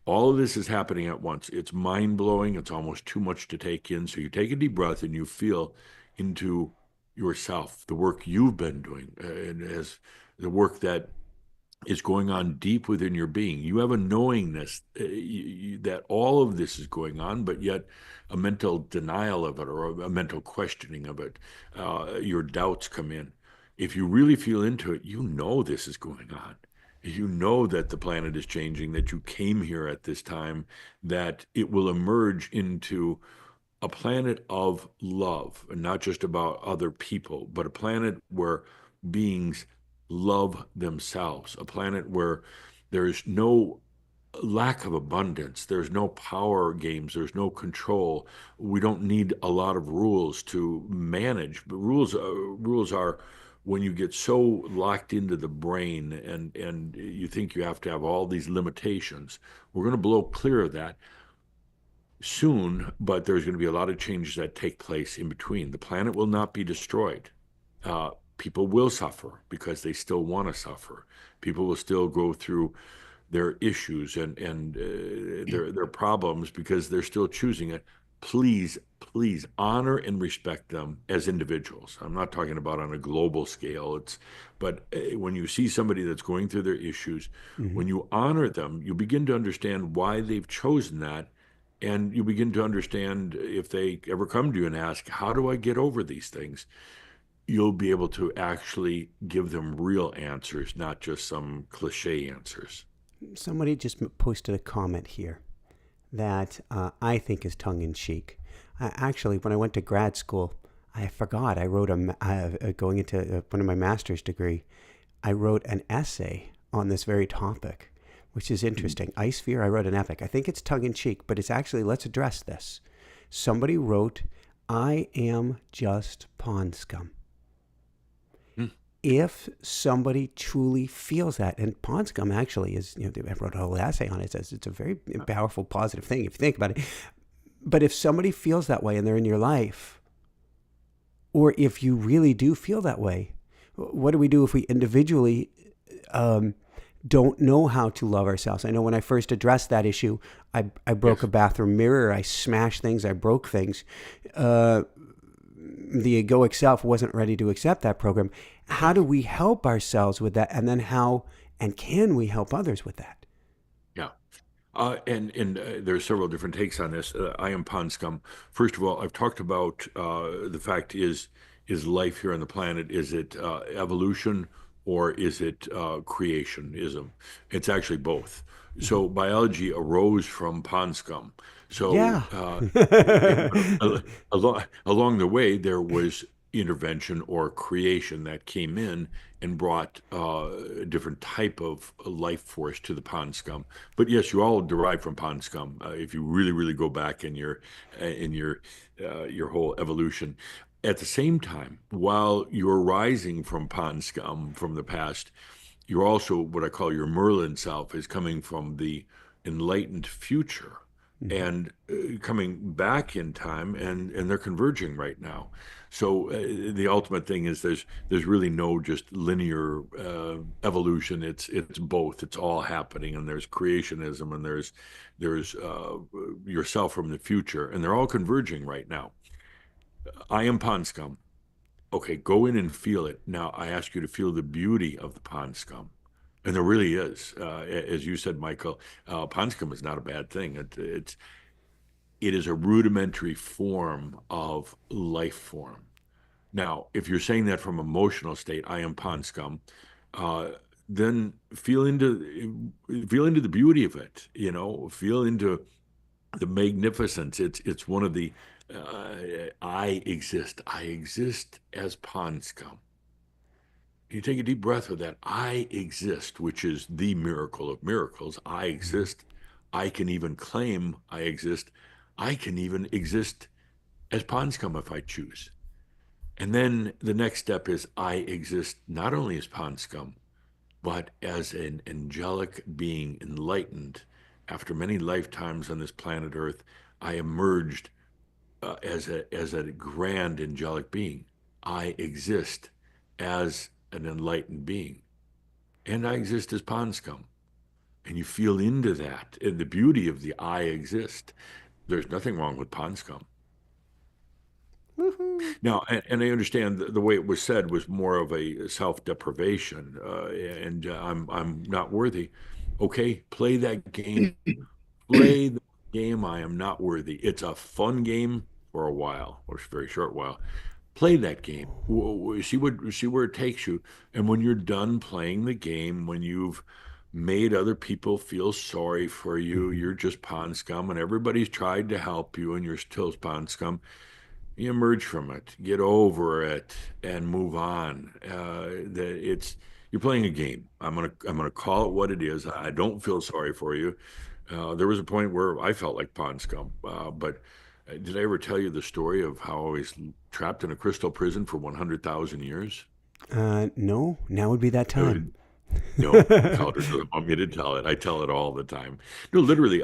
S2: All of this is happening at once. It's mind blowing. It's almost too much to take in. So you take a deep breath and you feel into yourself, the work you've been doing, and as the work that is going on deep within your being. You have a knowingness that all of this is going on, but yet a mental denial of it or a mental questioning of it. Your doubts come in. If you really feel into it, you know this is going on. You know that the planet is changing, that you came here at this time, that it will emerge into a planet of love, and not just about other people, but a planet where beings love themselves, a planet where there's no lack of abundance, there's no power games, there's no control. We don't need a lot of rules to manage, but rules are when you get so locked into the brain and you think you have to have all these limitations. We're going to blow clear of that soon, but there's going to be a lot of changes that take place in between. The planet will not be destroyed. People will suffer because they still want to suffer. People will still go through their issues and their problems because they're still choosing it. Please, please honor and respect them as individuals. I'm not talking about on a global scale. But when you see somebody that's going through their issues, when you honor them, you begin to understand why they've chosen that. And you begin to understand if they ever come to you and ask, how do I get over these things? You'll be able to actually give them real answers, not just some cliche answers.
S1: Somebody just posted a comment here that I think is tongue in cheek. Actually, when I went to grad school, I forgot I wrote going into one of my master's degree, I wrote an essay on this very topic, which is interesting. Ice Sphere, I wrote an epic. I think it's tongue in cheek, but it's actually, let's address this. Somebody wrote, I am just pond scum. If somebody truly feels that, and pond scum actually is, I wrote a whole essay on it. It says it's a very powerful, positive thing if you think about it. But if somebody feels that way and they're in your life, or if you really do feel that way, what do we do if we individually don't know how to love ourselves? I know when I first addressed that issue, I broke a bathroom mirror, I smashed things, I broke things. The egoic self wasn't ready to accept that program. How do we help ourselves with that? And then how and can we help others with that?
S2: Yeah. And there are several different takes on this. I am pond scum. First of all, I've talked about the fact is life here on the planet, is it evolution or is it creationism? It's actually both. So biology arose from pond scum. So
S1: Yeah.
S2: along the way, there was intervention or creation that came in and brought a different type of life force to the pond scum. But yes, you all derive from pond scum if you really, really go back in your whole evolution. At the same time, while you're rising from pond scum from the past, you're also what I call your Merlin self is coming from the enlightened future and coming back in time, and they're converging right now. So the ultimate thing is there's really no just linear evolution. It's both. It's all happening, and there's creationism, and there's yourself from the future, and they're all converging right now. I am pond scum. Okay, go in and feel it. Now I ask you to feel the beauty of the pond scum. And there really is. As you said, Michael, pond scum is not a bad thing. It is a rudimentary form of life form. Now, if you're saying that from emotional state, I am pond scum, uh, then feel into the beauty of it. Feel into the magnificence. It's one of the I exist. I exist as pond scum. You take a deep breath with that. I exist, which is the miracle of miracles. I exist. I can even claim I exist. I can even exist as pond scum if I choose. And then the next step is I exist not only as pond scum, but as an angelic being enlightened. After many lifetimes on this planet Earth, I emerged as a grand angelic being. I exist as an enlightened being, and I exist as pond scum. and you feel into that. And the beauty of the I exist. There's nothing wrong with pond scum.
S1: Woohoo.
S2: Now, and I understand the way it was said was more of a self-deprivation, and I'm not worthy. Okay, play that game. Play the game. I am not worthy. It's a fun game for a while, or a very short while. Play that game. See where it takes you. And when you're done playing the game, when you've made other people feel sorry for you,
S1: Mhm.
S2: you're just pond scum, and everybody's tried to help you, and you're still pond scum. You emerge from it, get over it, and move on. It's you're playing a game. I'm gonna call it what it is. I don't feel sorry for you. There was a point where I felt like pond scum, but did I ever tell you the story of how I was trapped in a crystal prison for 100,000 years?
S1: No, now would be that
S2: Uh,
S1: time.
S2: No, Calder doesn't want me to tell it. I tell it all the time. No, literally,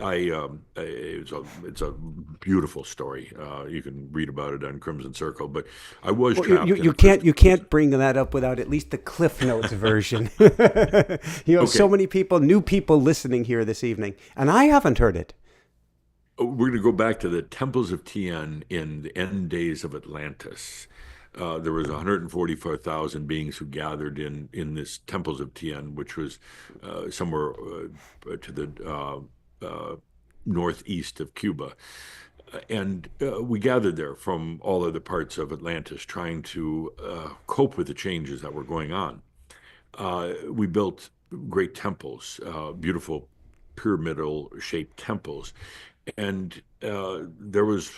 S2: it's a beautiful story. You can read about it on Crimson Circle. But I was
S1: Well, you, you,
S2: trapped in
S1: you
S2: a
S1: can't
S2: crystal
S1: you
S2: prison.
S1: can't bring that up without at least the Cliff Notes version. So
S2: Okay,
S1: many people, new people listening here this evening, and I haven't heard it.
S2: we're going to go back to the temples of Tien in the end days of Atlantis. There was 144,000 beings who gathered in this temples of Tien, which was somewhere to the northeast of Cuba. And we gathered there from all other parts of Atlantis, trying to cope with the changes that were going on. We built great temples, beautiful pyramidal shaped temples. And there was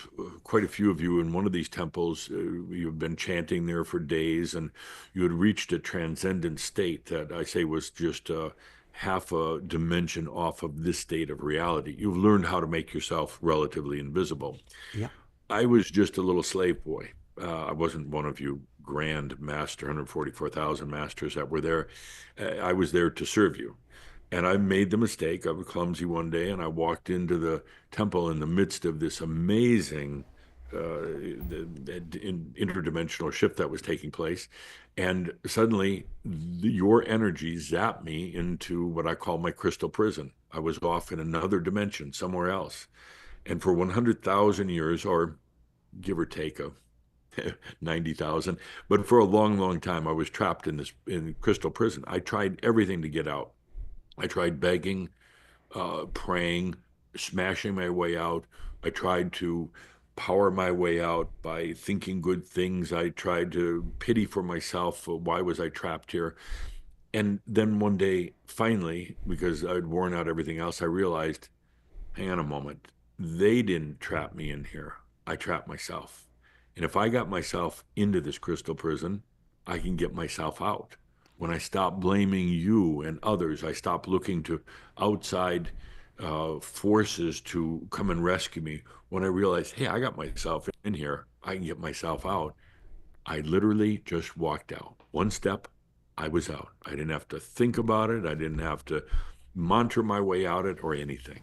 S2: quite a few of you in one of these temples. You've been chanting there for days, and you had reached a transcendent state that I say was just half a dimension off of this state of reality. You've learned how to make yourself relatively invisible.
S1: Yeah.
S2: I was just a little slave boy. I wasn't one of you grand master, 144,000 masters that were there. I was there to serve you. And I made the mistake. I was clumsy one day, and I walked into the temple in the midst of this amazing interdimensional shift that was taking place. And suddenly, your energy zapped me into what I call my crystal prison. I was off in another dimension, somewhere else. And for 100,000 years, or give or take a 90,000, but for a long, long time, I was trapped in this in crystal prison. I tried everything to get out. I tried begging, praying, smashing my way out. I tried to power my way out by thinking good things. I tried to pity for myself. Why was I trapped here? And then one day, finally, because I'd worn out everything else, I realized, hang on a moment. They didn't trap me in here. I trapped myself. And if I got myself into this crystal prison, I can get myself out. When I stop blaming you and others, I stop looking to outside forces to come and rescue me. When I realize, hey, I got myself in here, I can get myself out. I literally just walked out. One step, I was out. I didn't have to think about it. I didn't have to mantra my way out it or anything.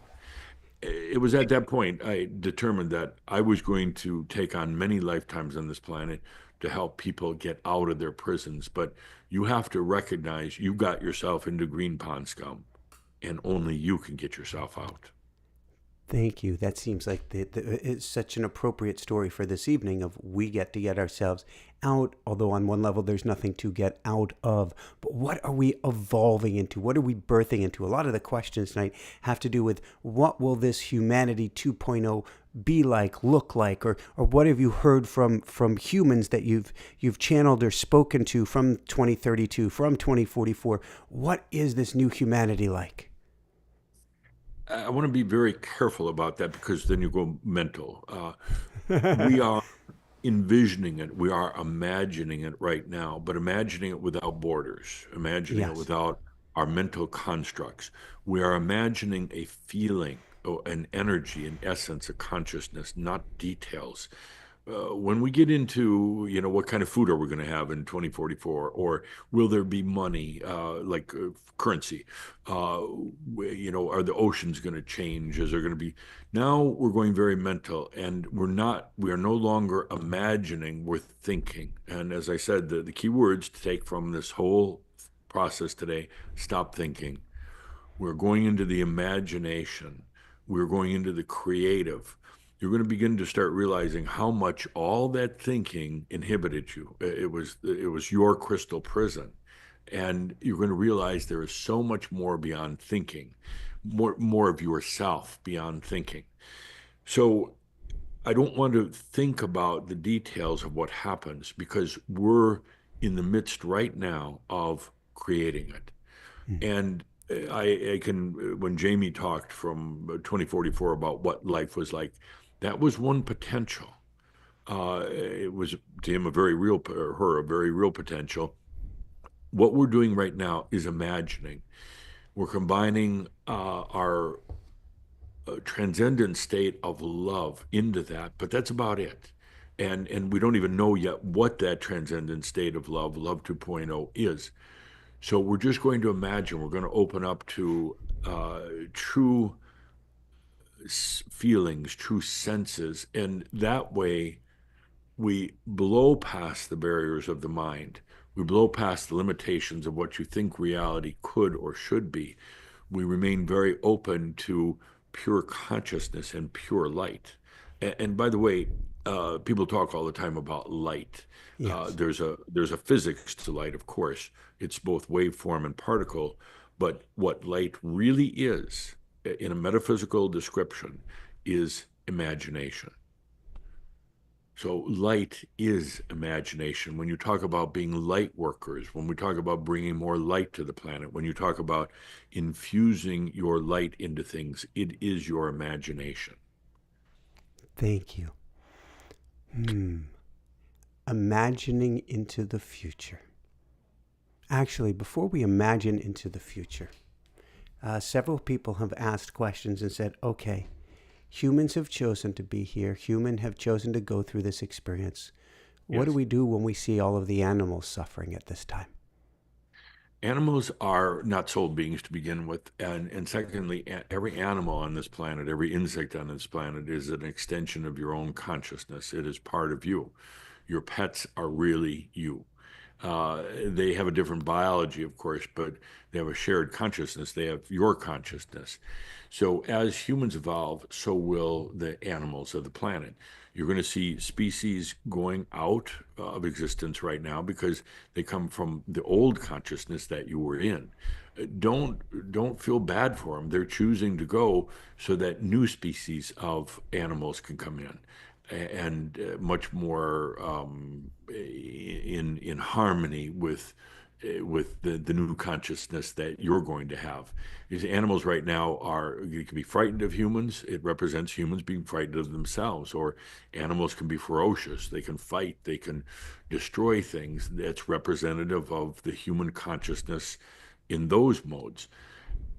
S2: It was at that point I determined that I was going to take on many lifetimes on this planet to help people get out of their prisons. But you have to recognize you got yourself into green pond scum, and only you can get yourself out.
S1: Thank you. That seems like it's such an appropriate story for this evening of we get to get ourselves out, although on one level there's nothing to get out of. But what are we evolving into? What are we birthing into? A lot of the questions tonight have to do with what will this humanity 2.0 be like, look like, or what have you heard from humans that you've channeled or spoken to from 2032, from 2044? What is this new humanity like?
S2: I want to be very careful about that because then you go mental. We are envisioning it, we are imagining it right now, but imagining it without borders, imagining it
S1: Yes.
S2: without our mental constructs. We are imagining a feeling, an energy, an essence, a consciousness, not details. When we get into, what kind of food are we going to have in 2044, or will there be money, like currency? Are the oceans going to change? Is there going to be? Now we're going very mental, and we are no longer imagining, we're thinking. And as I said, the key words to take from this whole process today: stop thinking. We're going into the imagination. We're going into the creative. You're going to begin to start realizing how much all that thinking inhibited you. It was your crystal prison. And you're going to realize there is so much more beyond thinking, more of yourself beyond thinking. So I don't want to think about the details of what happens because we're in the midst right now of creating it.
S1: Mm.
S2: And I can, when Jamie talked from 2044 about what life was like, that was one potential. It was to him a very real, or her a very real potential. What we're doing right now is imagining. We're combining our transcendent state of love into that, but that's about it. And we don't even know yet what that transcendent state of love 2.0 is. So we're just going to imagine, we're going to open up to true feelings, true senses, and that way we blow past the barriers of the mind. We blow past the limitations of what you think reality could or should be. We remain very open to pure consciousness and pure light. And by the way, people talk all the time about light.
S1: Yes.
S2: There's a physics to light, of course. It's both waveform and particle. But what light really is, in a metaphysical description, is imagination. So light is imagination. When you talk about being light workers, when we talk about bringing more light to the planet, when you talk about infusing your light into things, it is your imagination.
S1: Thank you. Imagining into the future. Actually, before we imagine into the future, several people have asked questions and said, okay, humans have chosen to be here. Humans have chosen to go through this experience. What do
S2: Yes.
S1: we do when we see all of the animals suffering at this time?
S2: Animals are not soul beings to begin with. And secondly, every animal on this planet, every insect on this planet is an extension of your own consciousness. It is part of you. Your pets are really you. They have a different biology, of course, but they have a shared consciousness. They have your consciousness. So as humans evolve, so will the animals of the planet. You're going to see species going out of existence right now because they come from the old consciousness that you were in. Don't feel bad for them. They're choosing to go so that new species of animals can come in and much more in harmony with the new consciousness that you're going to have. These animals right now you can be frightened of humans. It represents humans being frightened of themselves. Or animals can be ferocious. They can fight. They can destroy things. That's representative of the human consciousness in those modes.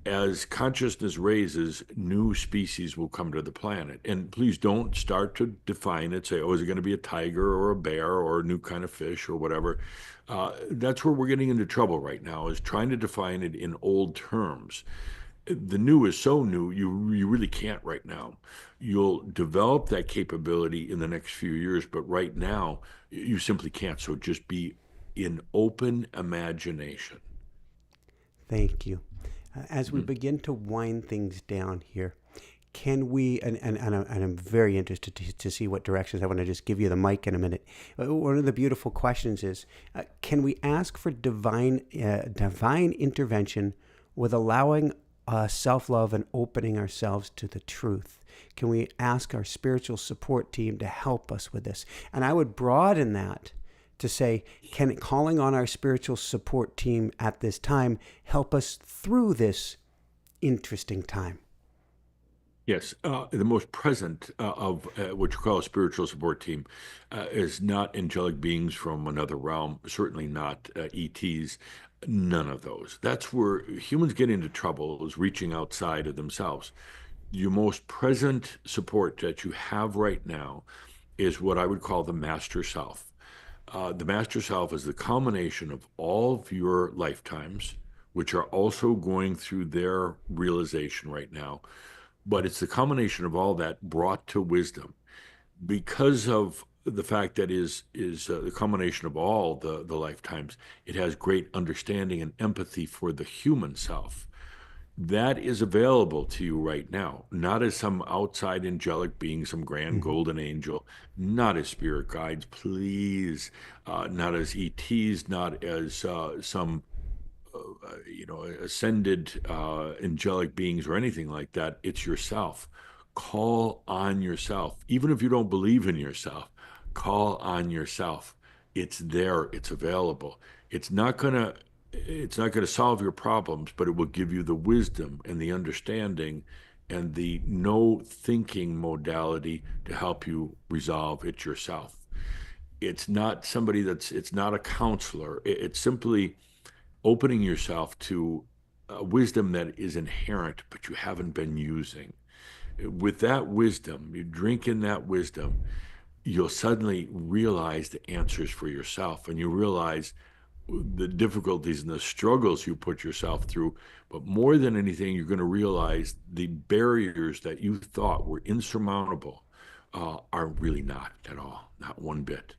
S2: As consciousness raises, new species will come to the planet. And please don't start to define it, say, oh, is it going to be a tiger or a bear or a new kind of fish or whatever? That's where we're getting into trouble right now, is trying to define it in old terms. The new is so new, you really can't right now. You'll develop that capability in the next few years, but right now, you simply can't. So just be in open imagination.
S1: Thank you. As we
S2: Mhm.
S1: begin to wind things down here, can we, and I'm very interested to see what directions, I want to just give you the mic in a minute. One of the beautiful questions is, can we ask for divine intervention with allowing self-love and opening ourselves to the truth? Can we ask our spiritual support team to help us with this? And I would broaden that to say, can calling on our spiritual support team at this time help us through this interesting time?
S2: Yes, the most present of what you call a spiritual support team is not angelic beings from another realm, certainly not ETs, none of those. That's where humans get into trouble, is reaching outside of themselves. Your most present support that you have right now is what I would call the master self. The master self is the culmination of all of your lifetimes, which are also going through their realization right now. But it's the culmination of all that brought to wisdom because of the fact that is the culmination of all the lifetimes. It has great understanding and empathy for the human self. that is available to you right now, not as some outside angelic being, some grand
S1: Mhm.
S2: golden angel, not as spirit guides, please, not as ETs, not as some ascended angelic beings or anything like that. It's yourself. Call on yourself. Even if you don't believe in yourself, call on yourself. It's there, it's available. It's not gonna solve your problems, but it will give you the wisdom and the understanding and the no thinking modality to help you resolve it yourself. It's not a counselor. It's simply opening yourself to a wisdom that is inherent, but you haven't been using. With that wisdom, you drink in that wisdom, you'll suddenly realize the answers for yourself, and you realize the difficulties and the struggles you put yourself through. But more than anything, you're going to realize the barriers that you thought were insurmountable are really not at all, not one bit.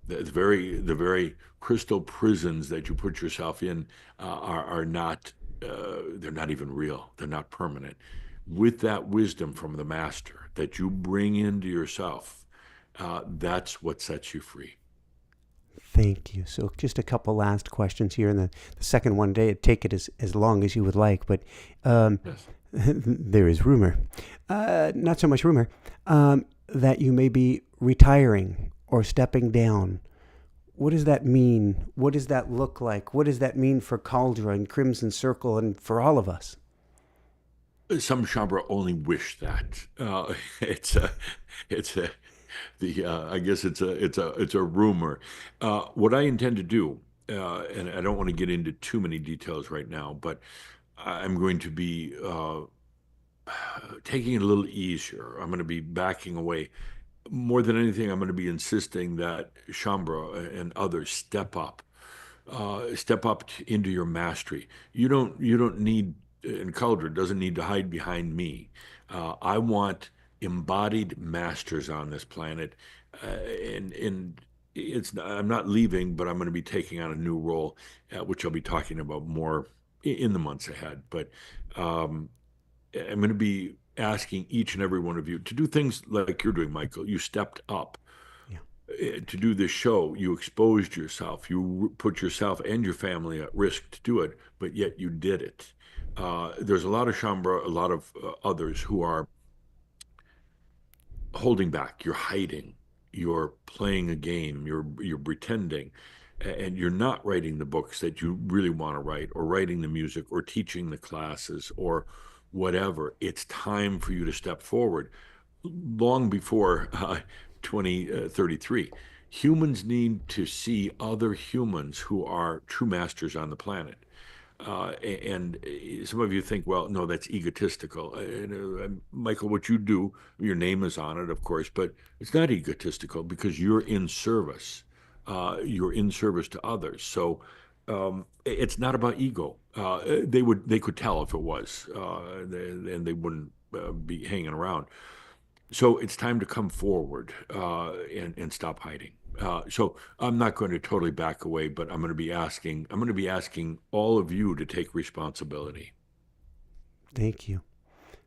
S2: The very crystal prisons that you put yourself in are not they're not even real. They're not permanent. With that wisdom from the master that you bring into yourself, that's what sets you free.
S1: Thank you. So, just a couple last questions here, and the second one day, take it as long as you would like. But
S2: Yes.
S1: there is rumor, not so much rumor, that you may be retiring or stepping down. What does that mean? What does that look like? What does that mean for Cauldron and Crimson Circle and for all of us?
S2: Some Shambra only wish that. It's a, it's a, I guess it's a rumor. What I intend to do, and I don't want to get into too many details right now, but I'm going to be taking it a little easier. I'm going to be backing away. More than anything, I'm going to be insisting that Shambra and others step up into your mastery. You don't need, and Cauldron doesn't need to hide behind me. I want embodied masters on this planet, and I'm not leaving, but I'm going to be taking on a new role, which I'll be talking about more in the months ahead. But um, I'm going to be asking each and every one of you to do things like you're doing, Michael. You stepped up
S1: Yeah.
S2: to do this show. You exposed yourself. You put yourself and your family at risk to do it, but yet you did it. There's a lot of Shambra, a lot of others who are holding back. You're hiding. You're playing a game. You're pretending, and you're not writing the books that you really want to write, or writing the music, or teaching the classes, or whatever. It's time for you to step forward. Long before 2033, humans need to see other humans who are true masters on the planet. And some of you think, well, no, that's egotistical. Michael, what you do, your name is on it, of course, but it's not egotistical because you're in service. You're in service to others. So it's not about ego. They could tell if it was, and they wouldn't be hanging around. So it's time to come forward and stop hiding. So I'm not going to totally back away, but I'm going to be asking all of you to take responsibility.
S1: Thank you.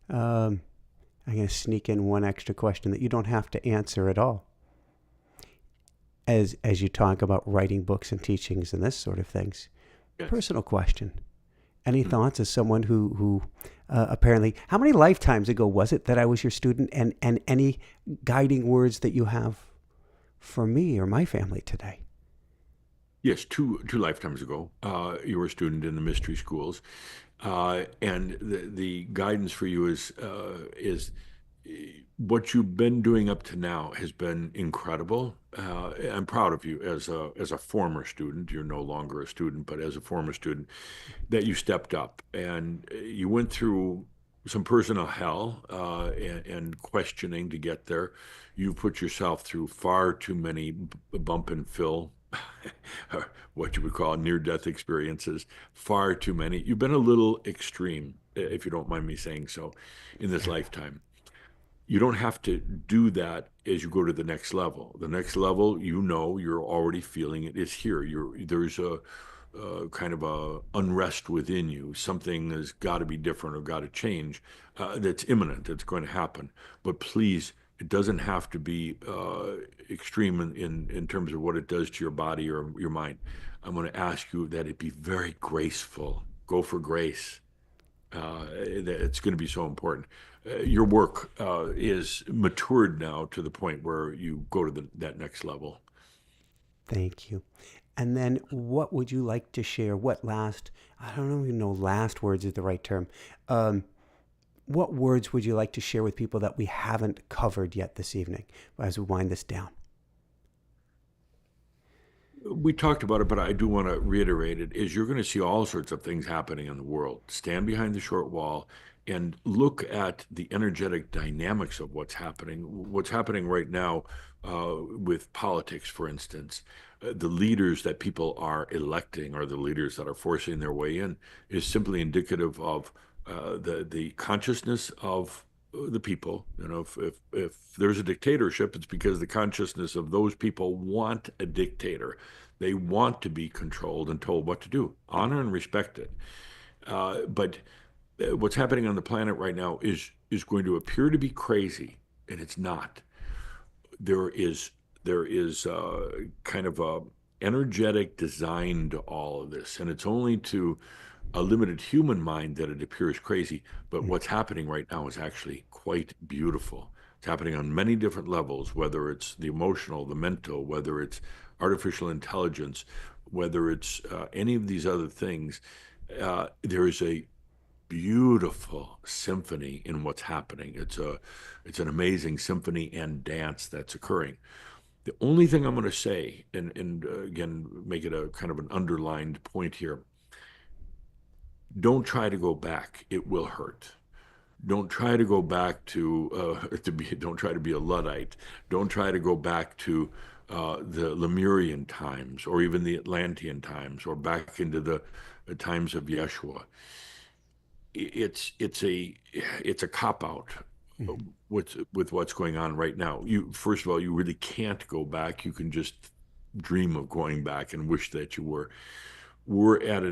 S1: Um, I'm going to sneak in one extra question that you don't have to answer at all. As you talk about writing books and teachings and this sort of things,
S2: Yes.
S1: personal question. Any
S2: Hmm.
S1: thoughts as someone who apparently, how many lifetimes ago was it that I was your student, and any guiding words that you have for me or my family today?
S2: Yes, two lifetimes ago, you were a student in the mystery schools, and the guidance for you is what you've been doing up to now has been incredible. I'm proud of you as a former student. You're no longer a student, but as a former student, that you stepped up and you went through some personal hell and questioning to get there. You put yourself through far too many bump and fill, what you would call near-death experiences, far too many. You've been a little extreme, if you don't mind me saying so, in this
S1: Fair enough.
S2: lifetime. You don't have to do that as you go to the next level. The next level, you're already feeling it is here. There's kind of a unrest within you. Something has got to be different or got to change. That's imminent. It's going to happen. But please, it doesn't have to be extreme in terms of what it does to your body or your mind. I'm going to ask you that it be very graceful. Go for grace. It's going to be so important. Your work is matured now to the point where you go to that next level.
S1: Thank you. And then what would you like to share? I don't even know last words is the right term. What words would you like to share with people that we haven't covered yet this evening as we wind this down?
S2: We talked about it, but I do want to reiterate it, is you're going to see all sorts of things happening in the world. Stand behind the short wall and look at the energetic dynamics of what's happening. What's happening right now with politics, for instance, the leaders that people are electing or the leaders that are forcing their way in is simply indicative of the consciousness of the people. You know, if there's a dictatorship, it's because the consciousness of those people want a dictator. They want to be controlled and told what to do. Honor and respect it. But what's happening on the planet right now is going to appear to be crazy, and it's not. There is kind of a energetic design to all of this, and it's only to a limited human mind that it appears crazy. But what's happening right now is actually quite beautiful. It's happening on many different levels, whether it's the emotional, the mental, whether it's artificial intelligence, whether it's any of these other things. There is a beautiful symphony in what's happening. It's an amazing symphony and dance that's occurring. The only thing I'm going to say, and again, make it a kind of an underlined point here, don't try to go back. It will hurt. Don't try to go back don't try to be a Luddite. Don't try to go back to the Lemurian times or even the Atlantean times or back into the times of Yeshua. It's a cop out with what's going on right now. First of all, you really can't go back. You can just dream of going back and wish that you were. We're at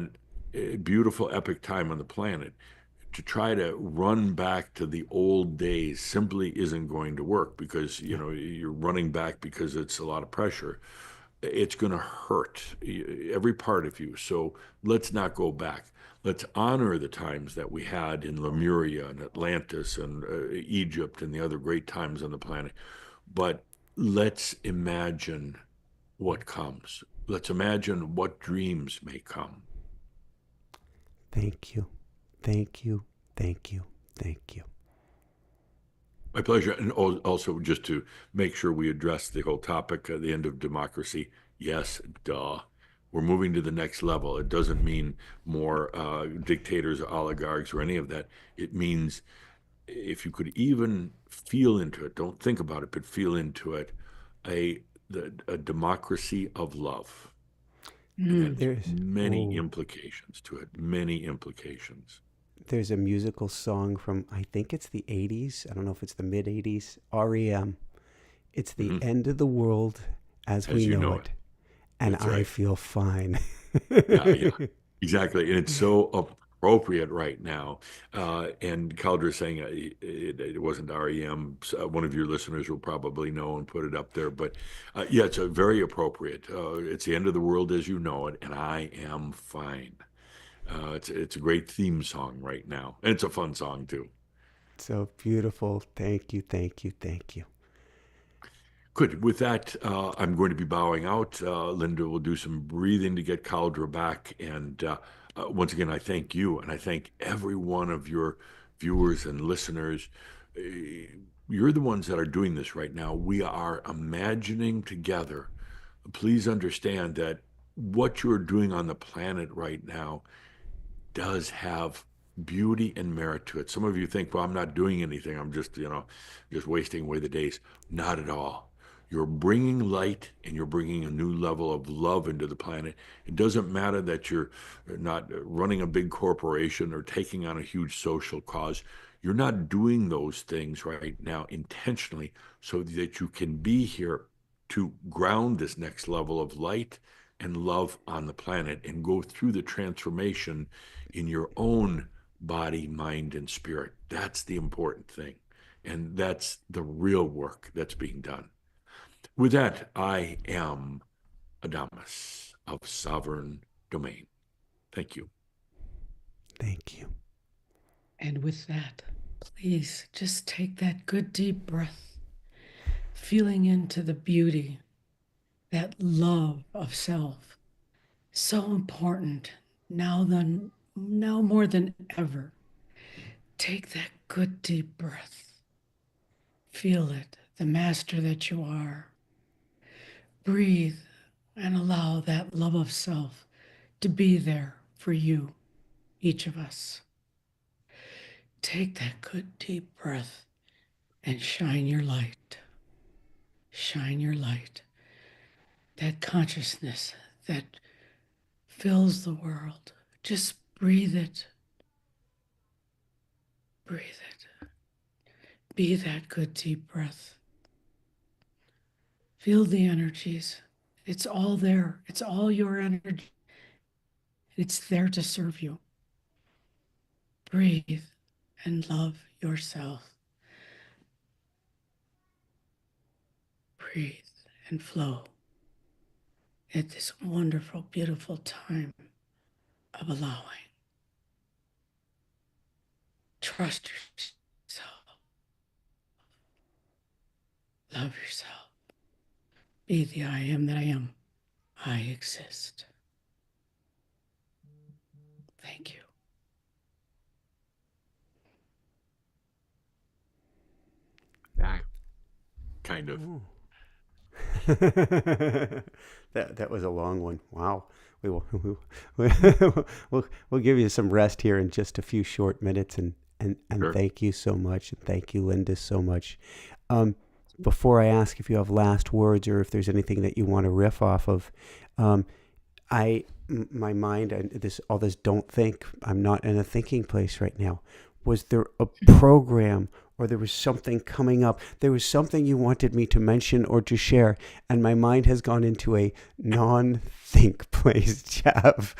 S2: a beautiful epic time on the planet. To try to run back to the old days simply isn't going to work because you're running back because it's a lot of pressure. It's going to hurt every part of you. So let's not go back. Let's honor the times that we had in Lemuria and Atlantis and Egypt and the other great times on the planet. But let's imagine what comes. Let's imagine what dreams may come.
S1: Thank you. Thank you. Thank you. Thank you.
S2: My pleasure. And also, just to make sure we address the whole topic at the end of democracy, yes, duh. We're moving to the next level. It doesn't mean more dictators, oligarchs, or any of that. It means if you could even feel into it, don't think about it, but feel into it, a democracy of love. And there's many implications to it, many implications.
S1: There's a musical song from, I think it's the 80s. I don't know if it's the mid 80s. REM. It's the end of the world as we know it. And
S2: That's right.
S1: I feel fine.
S2: Yeah, exactly. And it's so appropriate right now. And Caldra saying it wasn't REM. One of your listeners will probably know and put it up there. But yeah, it's very appropriate. It's the end of the world as you know it, and I am fine. It's a great theme song right now. And it's a fun song, too.
S1: So beautiful. Thank you, thank you, thank you.
S2: Good. With that, I'm going to be bowing out. Linda will do some breathing to get Caldra back. And once again, I thank you and I thank every one of your viewers and listeners. You're the ones that are doing this right now. We are imagining together. Please understand that what you're doing on the planet right now does have beauty and merit to it. Some of you think, well, I'm not doing anything. I'm just wasting away the days. Not at all. You're bringing light and you're bringing a new level of love into the planet. It doesn't matter that you're not running a big corporation or taking on a huge social cause. You're not doing those things right now intentionally so that you can be here to ground this next level of light, and love on the planet and go through the transformation in your own body, mind, and spirit. That's the important thing. And that's the real work that's being done. With that, I am Adamus of Sovereign Domain. Thank you.
S1: Thank you.
S3: And with that, please just take that good deep breath, feeling into the beauty, that love of self. So important now more than ever. Take that good deep breath. Feel it, the master that you are. Breathe and allow that love of self to be there for you, each of us. Take that good deep breath and shine your light. Shine your light. That consciousness that fills the world. Just breathe it. Breathe it. Be that good deep breath. Feel the energies. It's all there. It's all your energy. It's there to serve you. Breathe and love yourself. Breathe and flow at this wonderful, beautiful time of allowing. Trust yourself. Love yourself. Be the I am that I am. I exist. Thank you.
S2: Yeah, kind of.
S1: That was a long one. Wow. We will we'll give you some rest here in just a few short minutes, and
S2: Sure.
S1: thank you so much, and thank you, Linda, so much. Um, Before I ask if you have last words or if there's anything that you want to riff off of, um, my mind and this all this don't think. I'm not in a thinking place right now. Was there a program or there was something coming up? There was something you wanted me to mention or to share, and my mind has gone into a non-think place, Jeff.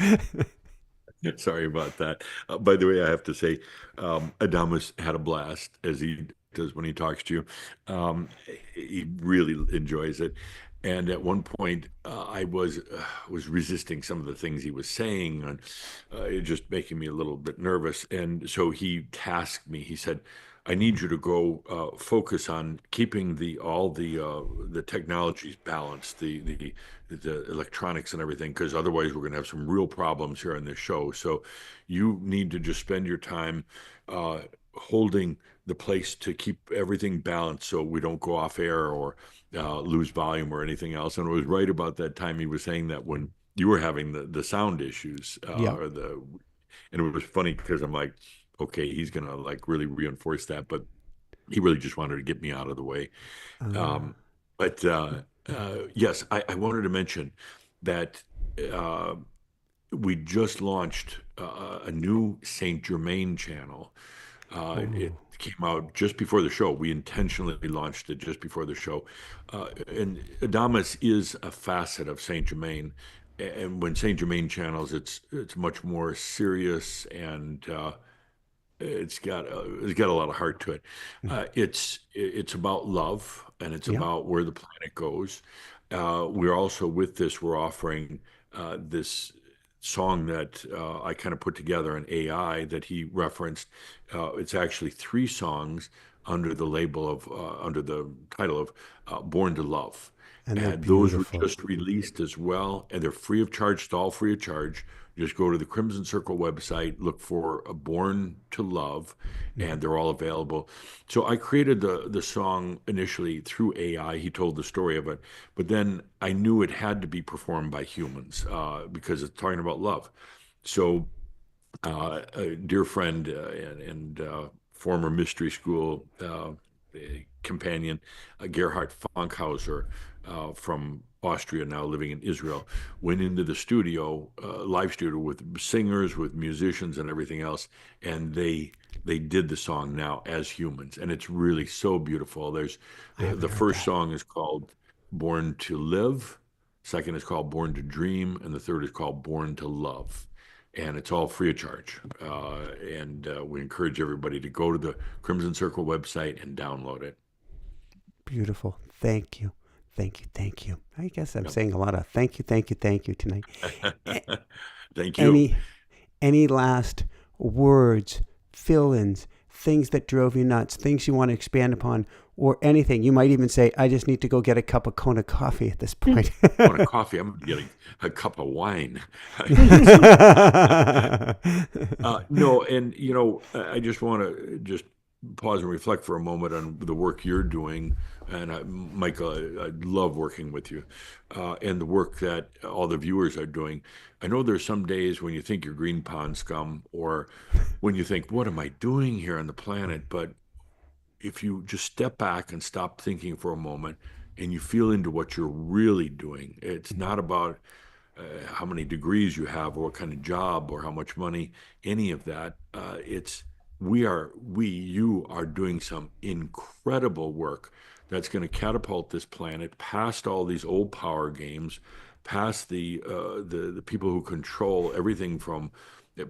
S2: Sorry about that. By the way, I have to say, Adamus had a blast as he does when he talks to you. He really enjoys it. And at one point, I was resisting some of the things he was saying, and it just making me a little bit nervous. And so he tasked me. He said, "I need you to go focus on keeping the technologies balanced, the electronics and everything, because otherwise we're going to have some real problems here on this show. So you need to just spend your time uh, holding the place to keep everything balanced so we don't go off air or lose volume or anything else." And it was right about that time he was saying that when you were having the sound issues
S1: Yep.
S2: or the and it was funny because I'm like, okay, he's gonna like really reinforce that, but he really just wanted to get me out of the way.
S1: Uh,
S2: Um, but yes, I wanted to mention that uh, we just launched a new Saint Germain channel. It
S1: oh,
S2: came out just before the show. We intentionally launched it just before the show. And Adamus is a facet of Saint Germain. And when Saint Germain channels, it's much more serious and it's got a lot of heart to it. It's about love and it's
S1: yeah.
S2: about where the planet goes. We're also with this. We're offering this song that I kind of put together an AI that he referenced. It's actually three songs under the title of "Born to Love."
S1: And they're
S2: And those were
S1: beautiful.
S2: just released as well, and they're free of charge. It's all free of charge. Just go to the Crimson Circle website, look for Born to Love,
S1: Mhm.
S2: and they're all available. So I created the song initially through AI. He told the story of it, but then I knew it had to be performed by humans because it's talking about love. So a dear friend and former mystery school companion, Gerhard Funkhauser from Austria, now living in Israel, went into the studio, live studio with singers, with musicians, and everything else, and they did the song now as humans, and it's really so beautiful. There's
S1: I haven't
S2: the
S1: heard
S2: first
S1: that.
S2: song is called "Born to Live." Second is called Born to Dream, and the third is called Born to Love. And it's all free of charge. We encourage everybody to go to the Crimson Circle website and download it.
S1: Beautiful. Thank you. Thank you. Thank you. I guess I'm
S2: Yep.
S1: saying a lot of thank you tonight.
S2: Thank you.
S1: Any last words, fill-ins, things that drove you nuts, things you want to expand upon, or anything? You might even say, I just need to go get a cup of Kona coffee at this point.
S2: I want a coffee. I'm getting a cup of wine. No, and I just want to just pause and reflect for a moment on the work you're doing. And Michael, I love working with you, and the work that all the viewers are doing. I know there's some days when you think you're green pond scum, or when you think, what am I doing here on the planet? But if you just step back and stop thinking for a moment and you feel into what you're really doing, it's not about how many degrees you have or what kind of job or how much money, any of that. You are doing some incredible work that's going to catapult this planet past all these old power games, past the people who control everything from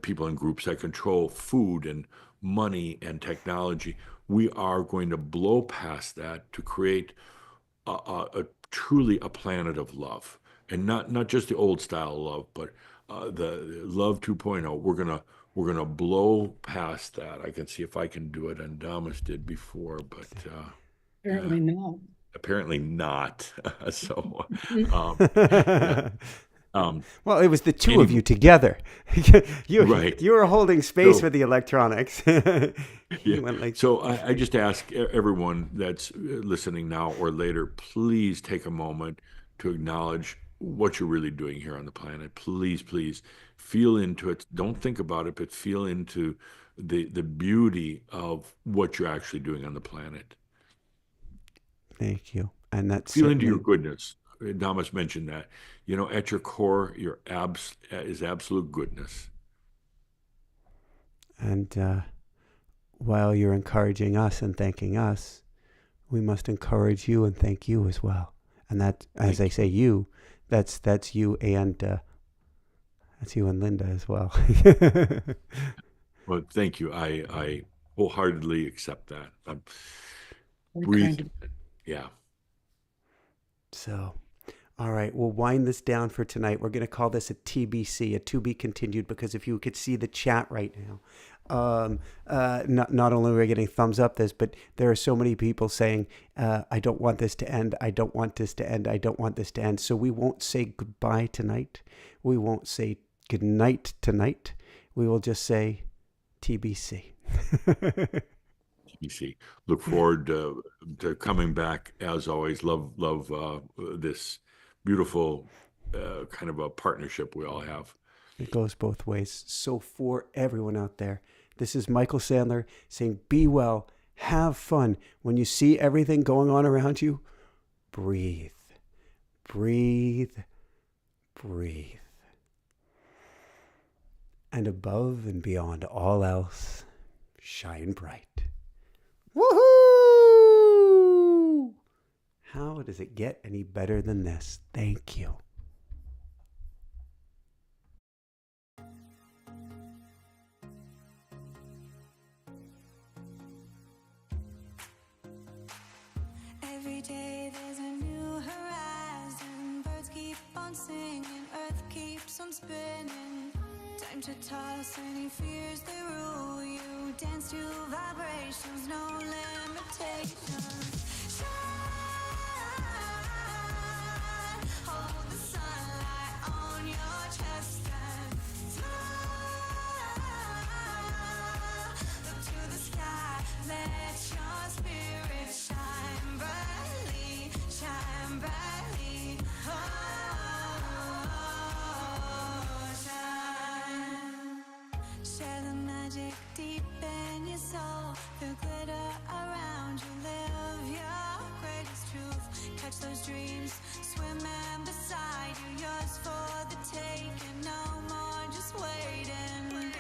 S2: people in groups that control food and money and technology. We are going to blow past that to create a truly a planet of love, and not just the old style love, but the love 2.0. We're gonna blow past that. I can see if I can do it, and Adamus did before, but
S3: Apparently not.
S2: apparently not. So,
S3: Mhm.
S1: Well, it was the two of
S2: Any-
S1: you together.
S2: Right.
S1: You were holding space
S2: So-
S1: with the electronics.
S2: Yeah.
S1: You went like,
S2: So I just ask everyone that's listening now or later, please take a moment to acknowledge what you're really doing here on the planet. Please, please feel into it. Don't think about it, but feel into the beauty of what you're actually doing on the planet.
S1: thank you. And that's
S2: Feel into your
S1: certainly,
S2: goodness. Damas mentioned that. At your core, your is absolute goodness.
S1: and while you're encouraging us and thanking us, we must encourage you and thank you as well. And that, as
S2: Thank
S1: I say, you, that's you and that's you and Linda as well.
S2: Well, thank you. I wholeheartedly accept that. I'm
S3: Very
S2: breathe.
S3: kind of
S2: Yeah.
S1: So, all right, we'll wind this down for tonight. We're going to call this a TBC, a to be continued, because if you could see the chat right now, not only are we getting thumbs up this, but there are so many people saying, I don't want this to end. I don't want this to end. I don't want this to end. So we won't say goodbye tonight. We won't say good night tonight. We will just say TBC.
S2: TBC. Look forward to coming back as always. Love this beautiful kind of a partnership we all have.
S1: It goes both ways. So for everyone out there, this is Michael Sandler saying, be well, have fun. When you see everything going on around you, breathe, breathe, breathe. And above and beyond all else, shine bright. Woohoo! How does it get any better than this? Thank you.
S4: Every day there's a new horizon. Birds keep on singing, earth keeps on spinning. Time to toss any fears that rule you. Dance to vibrations, no limitations. Shine, hold the sunlight on your chest and fly. Look to the sky, let your spirit shine brightly, shine brightly. Oh, shine. Share the magic deep in your soul. The glitter around you. Live your greatest truth. Catch those dreams, swimming beside you. Yours for the taking. No more just waiting.